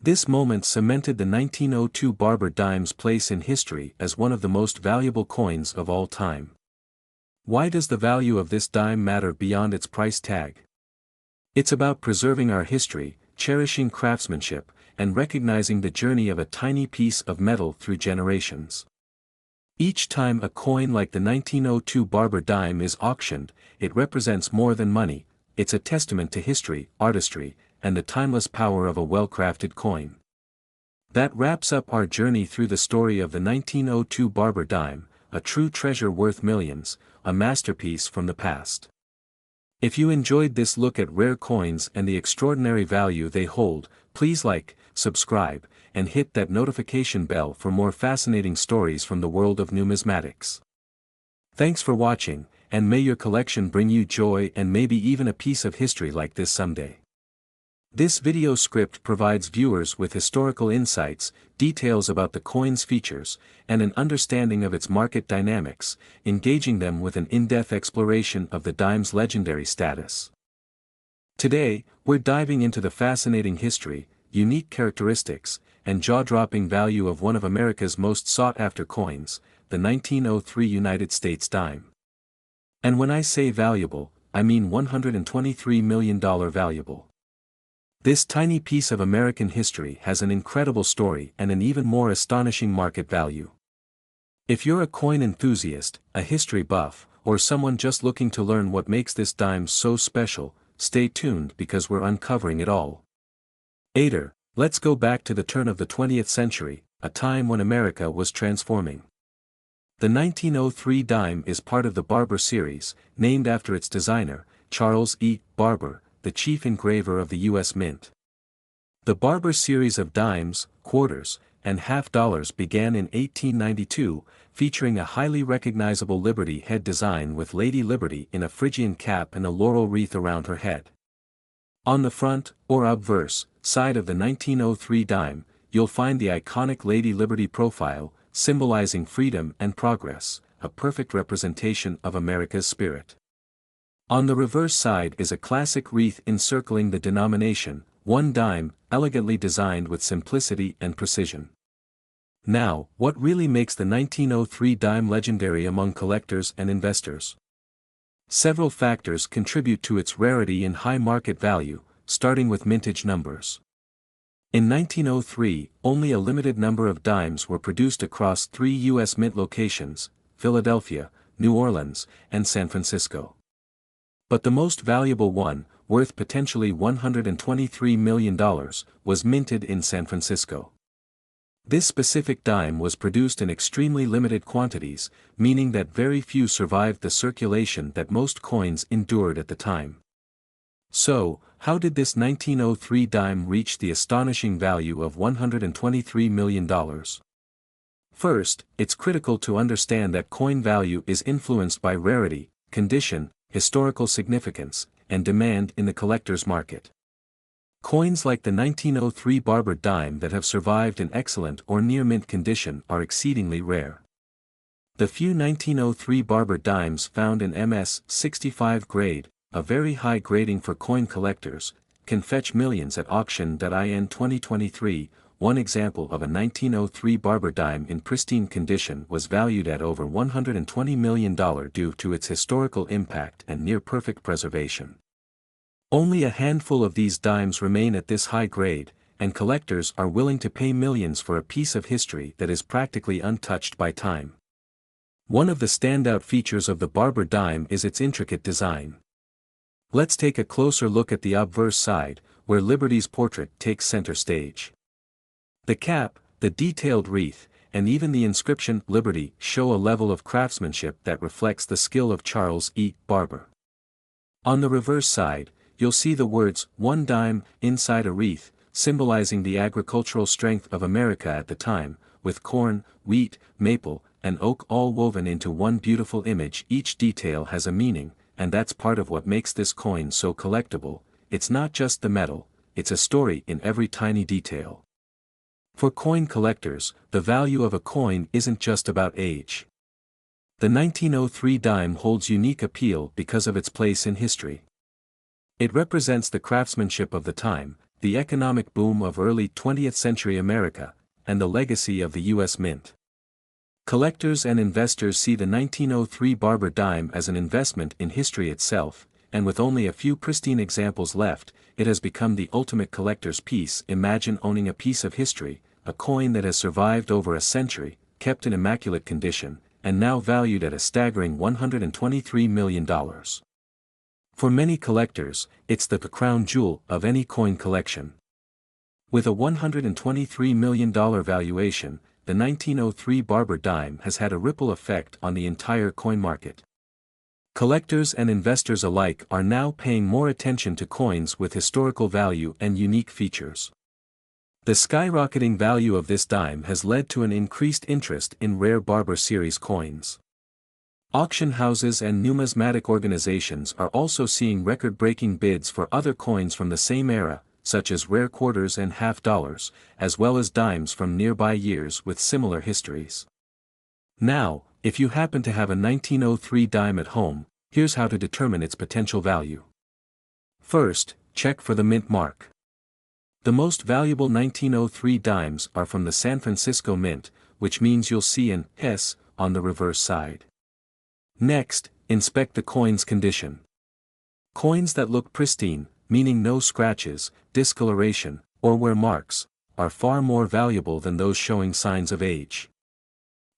This moment cemented the 1902 Barber dime's place in history as one of the most valuable coins of all time. Why does the value of this dime matter beyond its price tag? It's about preserving our history, cherishing craftsmanship, and recognizing the journey of a tiny piece of metal through generations. Each time a coin like the 1902 Barber dime is auctioned, it represents more than money, it's a testament to history, artistry, and the timeless power of a well-crafted coin. That wraps up our journey through the story of the 1902 Barber dime, a true treasure worth millions, a masterpiece from the past. If you enjoyed this look at rare coins and the extraordinary value they hold, please like, subscribe, and hit that notification bell for more fascinating stories from the world of numismatics. Thanks for watching, and may your collection bring you joy and maybe even a piece of history like this someday. This video script provides viewers with historical insights, details about the coin's features, and an understanding of its market dynamics, engaging them with an in-depth exploration of the dime's legendary status. Today, we're diving into the fascinating history, unique characteristics, and jaw-dropping value of one of America's most sought-after coins, the 1903 United States dime. And when I say valuable, I mean $123 million valuable. This tiny piece of American history has an incredible story and an even more astonishing market value. If you're a coin enthusiast, a history buff, or someone just looking to learn what makes this dime so special, stay tuned because we're uncovering it all. Aider, let's go back to the turn of the 20th century, a time when America was transforming. The 1903 dime is part of the Barber series, named after its designer, Charles E. Barber, the chief engraver of the U.S. Mint. The Barber series of dimes, quarters, and half dollars began in 1892, featuring a highly recognizable Liberty head design with Lady Liberty in a Phrygian cap and a laurel wreath around her head. On the front, or obverse, side of the 1903 dime, you'll find the iconic Lady Liberty profile, symbolizing freedom and progress, a perfect representation of America's spirit. On the reverse side is a classic wreath encircling the denomination, one dime, elegantly designed with simplicity and precision. Now, what really makes the 1903 dime legendary among collectors and investors? Several factors contribute to its rarity and high market value, starting with mintage numbers. In 1903, only a limited number of dimes were produced across 3 U.S. mint locations, Philadelphia, New Orleans, and San Francisco. But the most valuable one, worth potentially $123 million, was minted in San Francisco. This specific dime was produced in extremely limited quantities, meaning that very few survived the circulation that most coins endured at the time. So, how did this 1903 dime reach the astonishing value of $123 million? First, it's critical to understand that coin value is influenced by rarity, condition, historical significance, and demand in the collector's market. Coins like the 1903 barber dime that have survived in excellent or near-mint condition are exceedingly rare. The few 1903 barber dimes found in MS 65 grade, a very high grading for coin collectors, can fetch millions at auction.in 2023. One example of a 1903 barber dime in pristine condition was valued at over $120 million due to its historical impact and near-perfect preservation. Only a handful of these dimes remain at this high grade, and collectors are willing to pay millions for a piece of history that is practically untouched by time. One of the standout features of the barber dime is its intricate design. Let's take a closer look at the obverse side, where Liberty's portrait takes center stage. The cap, the detailed wreath, and even the inscription Liberty show a level of craftsmanship that reflects the skill of Charles E. Barber. On the reverse side, you'll see the words "one dime" inside a wreath, symbolizing the agricultural strength of America at the time, with corn, wheat, maple, and oak all woven into one beautiful image. Each detail has a meaning, and that's part of what makes this coin so collectible. It's not just the metal, it's a story in every tiny detail. For coin collectors, the value of a coin isn't just about age. The 1903 dime holds unique appeal because of its place in history. It represents the craftsmanship of the time, the economic boom of early 20th century America, and the legacy of the U.S. Mint. Collectors and investors see the 1903 barber dime as an investment in history itself, and with only a few pristine examples left, it has become the ultimate collector's piece. Imagine owning a piece of history, a coin that has survived over a century, kept in immaculate condition, and now valued at a staggering $123 million. For many collectors, it's the crown jewel of any coin collection. With a $123 million valuation, the 1903 barber dime has had a ripple effect on the entire coin market. Collectors and investors alike are now paying more attention to coins with historical value and unique features. The skyrocketing value of this dime has led to an increased interest in rare Barber series coins. Auction houses and numismatic organizations are also seeing record-breaking bids for other coins from the same era, such as rare quarters and half dollars, as well as dimes from nearby years with similar histories. Now, if you happen to have a 1903 dime at home, here's how to determine its potential value. First, check for the mint mark. The most valuable 1903 dimes are from the San Francisco Mint, which means you'll see an S on the reverse side. Next, inspect the coin's condition. Coins that look pristine, meaning no scratches, discoloration, or wear marks, are far more valuable than those showing signs of age.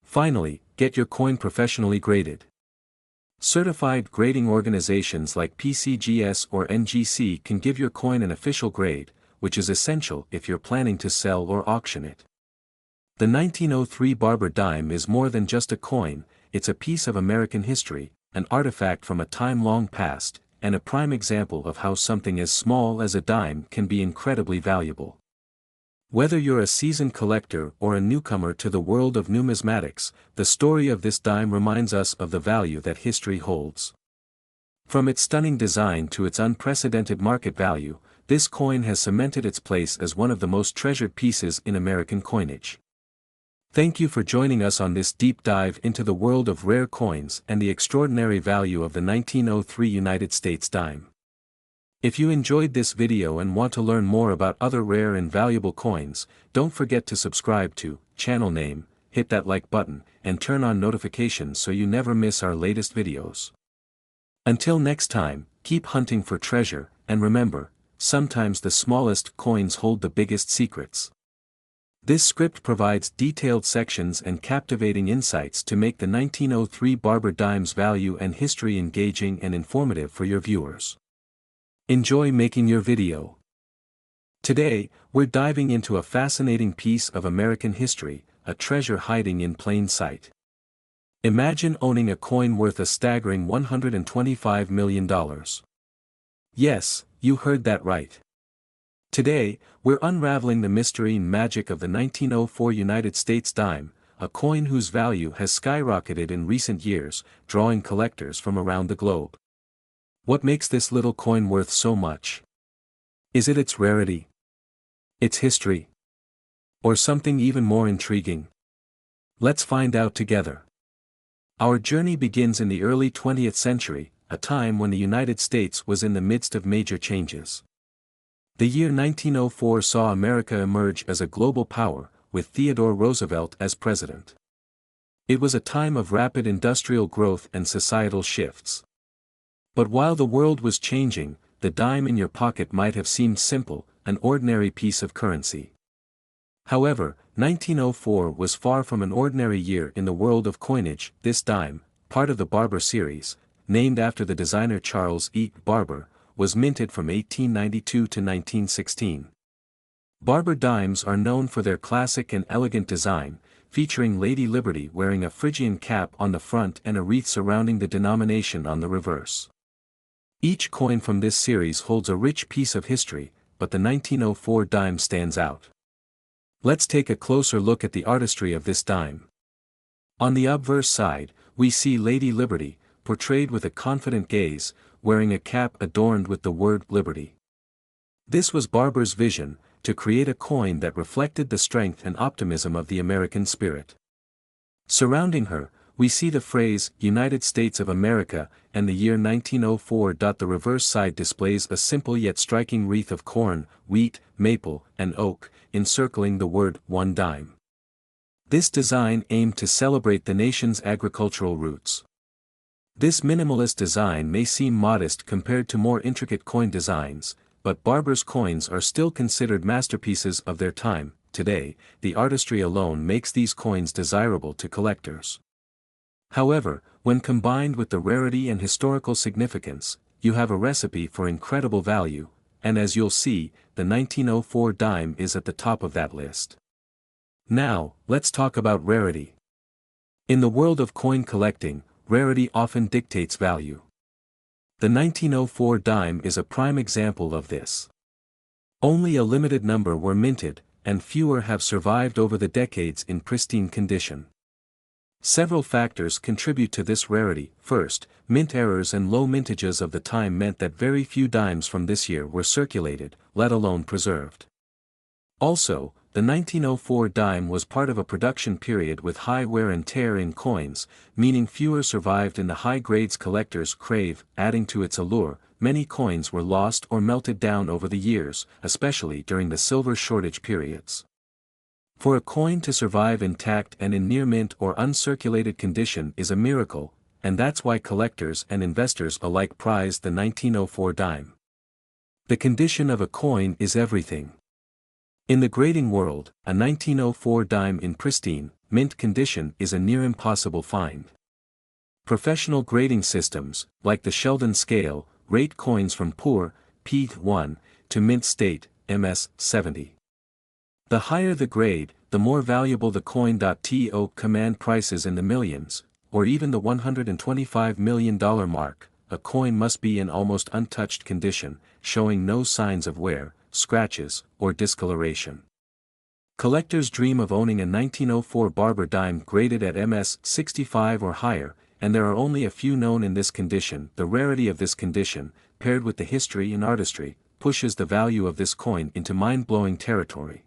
Finally, get your coin professionally graded. Certified grading organizations like PCGS or NGC can give your coin an official grade, which is essential if you're planning to sell or auction it. The 1903 barber dime is more than just a coin, it's a piece of American history, an artifact from a time long past, and a prime example of how something as small as a dime can be incredibly valuable. Whether you're a seasoned collector or a newcomer to the world of numismatics, the story of this dime reminds us of the value that history holds. From its stunning design to its unprecedented market value, this coin has cemented its place as one of the most treasured pieces in American coinage. Thank you for joining us on this deep dive into the world of rare coins and the extraordinary value of the 1903 United States dime. If you enjoyed this video and want to learn more about other rare and valuable coins, don't forget to subscribe to channel name, hit that like button, and turn on notifications so you never miss our latest videos. Until next time, keep hunting for treasure, and remember, sometimes the smallest coins hold the biggest secrets. This script provides detailed sections and captivating insights to make the 1903 barber dime's value and history engaging and informative for your viewers. Enjoy making your video. Today, we're diving into a fascinating piece of American history, a treasure hiding in plain sight. Imagine owning a coin worth a staggering $125 million. Yes, you heard that right. Today, we're unraveling the mystery and magic of the 1904 United States dime, a coin whose value has skyrocketed in recent years, drawing collectors from around the globe. What makes this little coin worth so much? Is it its rarity? Its history? Or something even more intriguing? Let's find out together. Our journey begins in the early 20th century, a time when the United States was in the midst of major changes. The year 1904 saw America emerge as a global power, with Theodore Roosevelt as president. It was a time of rapid industrial growth and societal shifts. But while the world was changing, the dime in your pocket might have seemed simple, an ordinary piece of currency. However, 1904 was far from an ordinary year in the world of coinage. This dime, part of the Barber series, named after the designer Charles E. Barber, was minted from 1892 to 1916. Barber dimes are known for their classic and elegant design, featuring Lady Liberty wearing a Phrygian cap on the front and a wreath surrounding the denomination on the reverse. Each coin from this series holds a rich piece of history, but the 1904 dime stands out. Let's take a closer look at the artistry of this dime. On the obverse side, we see Lady Liberty, portrayed with a confident gaze, wearing a cap adorned with the word Liberty. This was Barber's vision, to create a coin that reflected the strength and optimism of the American spirit. Surrounding her, we see the phrase, United States of America, and the year 1904. The reverse side displays a simple yet striking wreath of corn, wheat, maple, and oak, encircling the word, one dime. This design aimed to celebrate the nation's agricultural roots. This minimalist design may seem modest compared to more intricate coin designs, but Barber's coins are still considered masterpieces of their time. Today, the artistry alone makes these coins desirable to collectors. However, when combined with the rarity and historical significance, you have a recipe for incredible value, and as you'll see, the 1904 dime is at the top of that list. Now, let's talk about rarity. In the world of coin collecting, rarity often dictates value. The 1904 dime is a prime example of this. Only a limited number were minted, and fewer have survived over the decades in pristine condition. Several factors contribute to this rarity. First, mint errors and low mintages of the time meant that very few dimes from this year were circulated, let alone preserved. Also, the 1904 dime was part of a production period with high wear and tear in coins, meaning fewer survived in the high grades collectors crave. Adding to its allure, many coins were lost or melted down over the years, especially during the silver shortage periods. For a coin to survive intact and in near mint or uncirculated condition is a miracle, and that's why collectors and investors alike prize the 1904 dime. The condition of a coin is everything. In the grading world, a 1904 dime in pristine, mint condition is a near impossible find. Professional grading systems, like the Sheldon scale, rate coins from poor, P1, to mint state, MS70. The higher the grade, the more valuable the coin. To command prices in the millions, or even the $125 million mark, a coin must be in almost untouched condition, showing no signs of wear, scratches, or discoloration. Collectors dream of owning a 1904 Barber dime graded at MS65 or higher, and there are only a few known in this condition. The rarity of this condition, paired with the history and artistry, pushes the value of this coin into mind-blowing territory.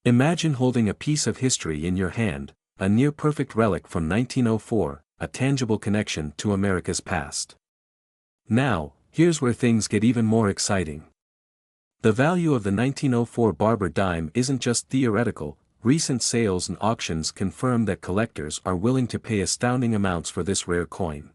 Imagine holding a piece of history in your hand, a near-perfect relic from 1904, a tangible connection to America's past. Now, here's where things get even more exciting. The value of the 1904 Barber dime isn't just theoretical. Recent sales and auctions confirm that collectors are willing to pay astounding amounts for this rare coin.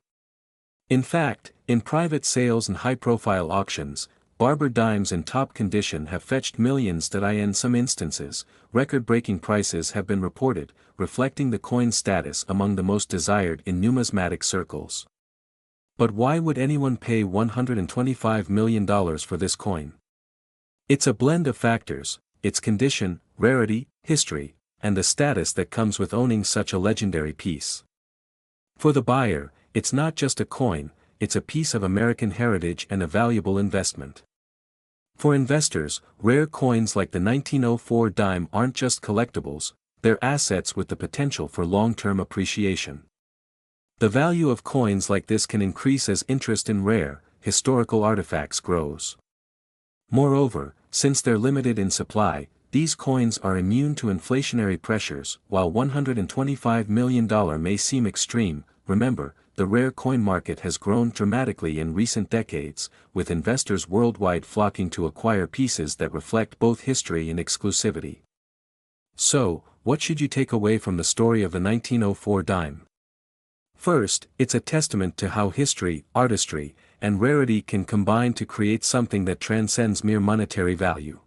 In fact, in private sales and high-profile auctions, barber dimes in top condition have fetched millions that in some instances, record-breaking prices have been reported, reflecting the coin's status among the most desired in numismatic circles. But why would anyone pay $125 million for this coin? It's a blend of factors: its condition, rarity, history, and the status that comes with owning such a legendary piece. For the buyer, it's not just a coin, it's a piece of American heritage and a valuable investment. For investors, rare coins like the 1904 dime aren't just collectibles, they're assets with the potential for long-term appreciation. The value of coins like this can increase as interest in rare, historical artifacts grows. Moreover, since they're limited in supply, these coins are immune to inflationary pressures. While $125 million may seem extreme, remember, the rare coin market has grown dramatically in recent decades, with investors worldwide flocking to acquire pieces that reflect both history and exclusivity. So, what should you take away from the story of the 1904 dime? First, it's a testament to how history, artistry, and rarity can combine to create something that transcends mere monetary value.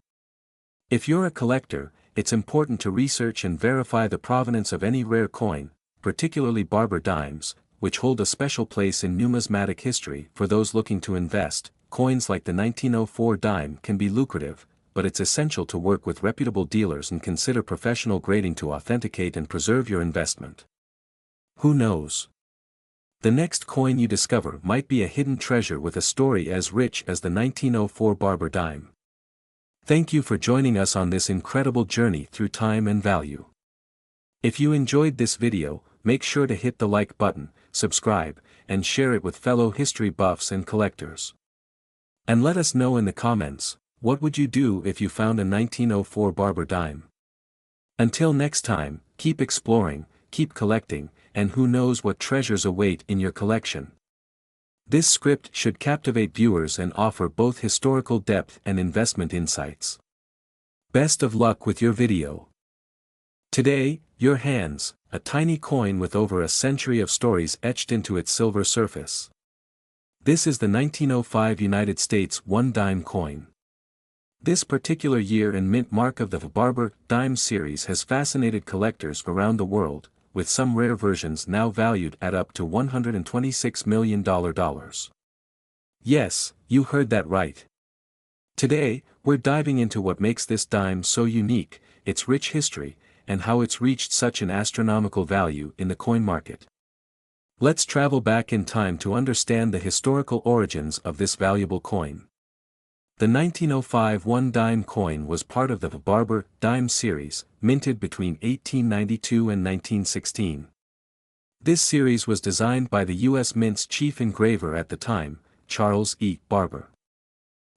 If you're a collector, it's important to research and verify the provenance of any rare coin, particularly barber dimes, which hold a special place in numismatic history. For those looking to invest, coins like the 1904 dime can be lucrative, but it's essential to work with reputable dealers and consider professional grading to authenticate and preserve your investment. Who knows? The next coin you discover might be a hidden treasure with a story as rich as the 1904 barber dime. Thank you for joining us on this incredible journey through time and value. If you enjoyed this video, make sure to hit the like button, subscribe, and share it with fellow history buffs and collectors. And let us know in the comments, what would you do if you found a 1904 barber dime? Until next time, keep exploring, keep collecting, and who knows what treasures await in your collection. This script should captivate viewers and offer both historical depth and investment insights. Best of luck with your video. Today, your hands, a tiny coin with over a century of stories etched into its silver surface. This is the 1905 United States $1 coin. This particular year and mint mark of the barber dime series has fascinated collectors around the world, with some rare versions now valued at up to $126 million. Yes, you heard that right. Today, we're diving into what makes this dime so unique, its rich history, and how it's reached such an astronomical value in the coin market. Let's travel back in time to understand the historical origins of this valuable coin. The 1905 $1 coin was part of the barber dime series, minted between 1892 and 1916. This series was designed by the U.S. Mint's chief engraver at the time, Charles E. Barber.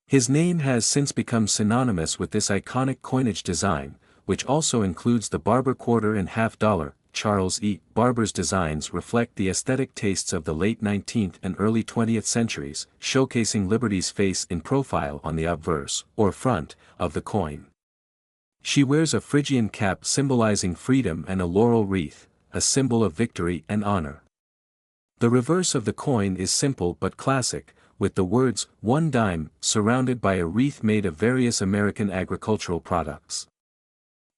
His name has since become synonymous with this iconic coinage design, which also includes the barber quarter and half dollar. Charles E. Barber's designs reflect the aesthetic tastes of the late 19th and early 20th centuries, showcasing Liberty's face in profile on the obverse, or front, of the coin. She wears a Phrygian cap symbolizing freedom and a laurel wreath, a symbol of victory and honor. The reverse of the coin is simple but classic, with the words $1 surrounded by a wreath made of various American agricultural products.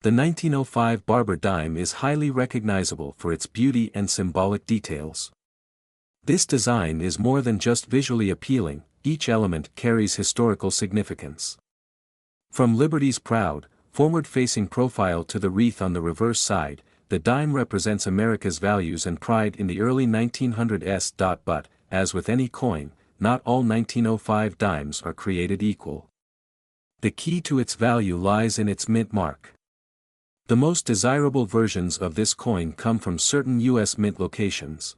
The 1905 barber dime is highly recognizable for its beauty and symbolic details. This design is more than just visually appealing, each element carries historical significance. From Liberty's proud, forward-facing profile to the wreath on the reverse side, the dime represents America's values and pride in the early 1900s. But, as with any coin, not all 1905 dimes are created equal. The key to its value lies in its mint mark. The most desirable versions of this coin come from certain U.S. mint locations.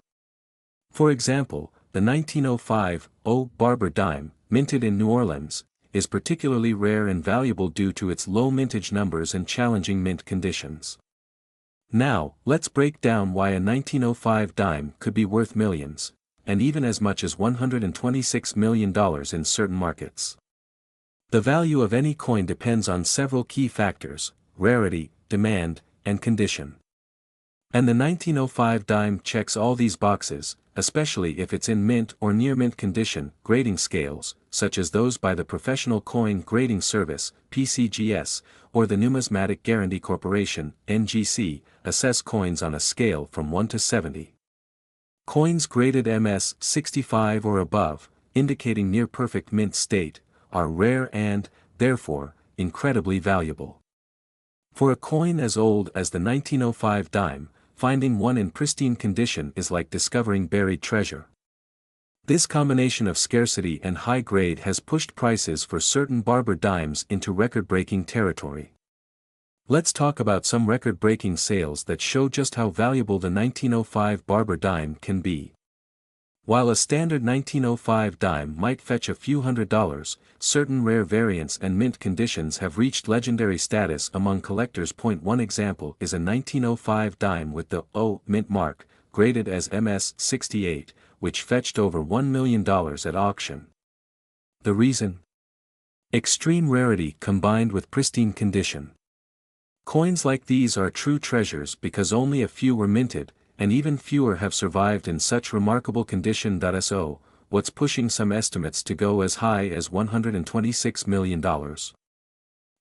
For example, the 1905 barber dime, minted in New Orleans, is particularly rare and valuable due to its low mintage numbers and challenging mint conditions. Now, let's break down why a 1905 dime could be worth millions, and even as much as $126 million in certain markets. The value of any coin depends on several key factors: rarity, demand, and condition. And the 1905 dime checks all these boxes, especially if it's in mint or near mint condition. Grading scales, such as those by the Professional Coin Grading Service, PCGS, or the Numismatic Guarantee Corporation, NGC, assess coins on a scale from 1 to 70. Coins graded MS 65 or above, indicating near perfect mint state, are rare and, therefore, incredibly valuable. For a coin as old as the 1905 dime, finding one in pristine condition is like discovering buried treasure. This combination of scarcity and high grade has pushed prices for certain barber dimes into record-breaking territory. Let's talk about some record-breaking sales that show just how valuable the 1905 barber dime can be. While a standard 1905 dime might fetch a few $100s, certain rare variants and mint conditions have reached legendary status among collectors. One example is a 1905 dime with the O mint mark, graded as MS 68, which fetched over $1 million at auction. The reason? Extreme rarity combined with pristine condition. Coins like these are true treasures because only a few were minted, and even fewer have survived in such remarkable condition. So, what's pushing some estimates to go as high as $126 million.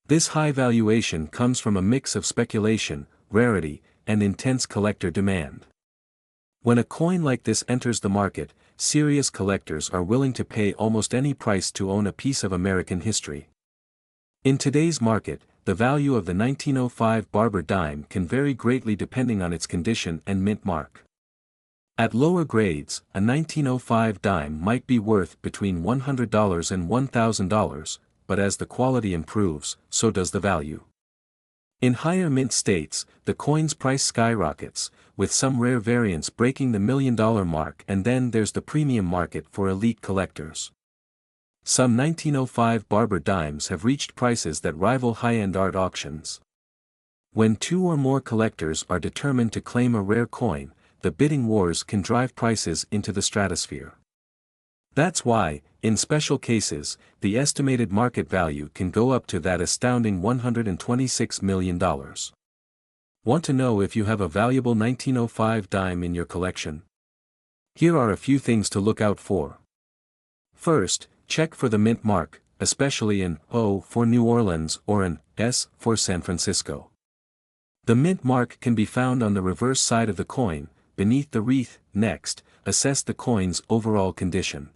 This high valuation comes from a mix of speculation, rarity, and intense collector demand. When a coin like this enters the market, serious collectors are willing to pay almost any price to own a piece of American history. In today's market, the value of the 1905 barber dime can vary greatly depending on its condition and mint mark. At lower grades, a 1905 dime might be worth between $100 and $1,000, but as the quality improves, so does the value. In higher mint states, the coin's price skyrockets, with some rare variants breaking the $1 million mark, and then there's the premium market for elite collectors. Some 1905 barber dimes have reached prices that rival high-end art auctions. When two or more collectors are determined to claim a rare coin, the bidding wars can drive prices into the stratosphere. That's why, in special cases, the estimated market value can go up to that astounding $126 million. Want to know if you have a valuable 1905 dime in your collection? Here are a few things to look out for. First, check for the mint mark, especially an O for New Orleans or an S for San Francisco. The mint mark can be found on the reverse side of the coin, beneath the wreath. Next, assess the coin's overall condition.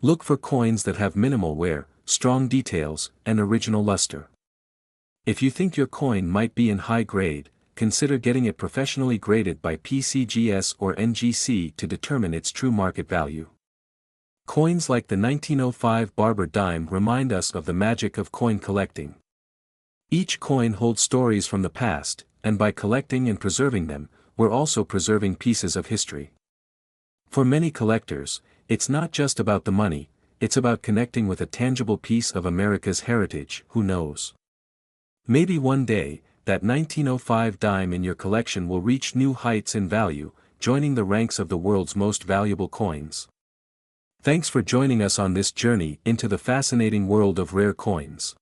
Look for coins that have minimal wear, strong details, and original luster. If you think your coin might be in high grade, consider getting it professionally graded by PCGS or NGC to determine its true market value. Coins like the 1905 barber dime remind us of the magic of coin collecting. Each coin holds stories from the past, and by collecting and preserving them, we're also preserving pieces of history. For many collectors, it's not just about the money, it's about connecting with a tangible piece of America's heritage. Who knows? Maybe one day, that 1905 dime in your collection will reach new heights in value, joining the ranks of the world's most valuable coins. Thanks for joining us on this journey into the fascinating world of rare coins.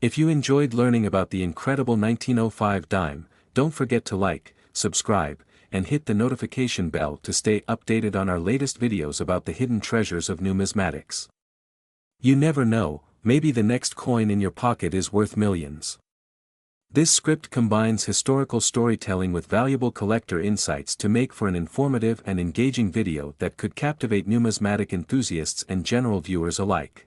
If you enjoyed learning about the incredible 1905 dime, don't forget to like, subscribe, and hit the notification bell to stay updated on our latest videos about the hidden treasures of numismatics. You never know, maybe the next coin in your pocket is worth millions. This script combines historical storytelling with valuable collector insights to make for an informative and engaging video that could captivate numismatic enthusiasts and general viewers alike.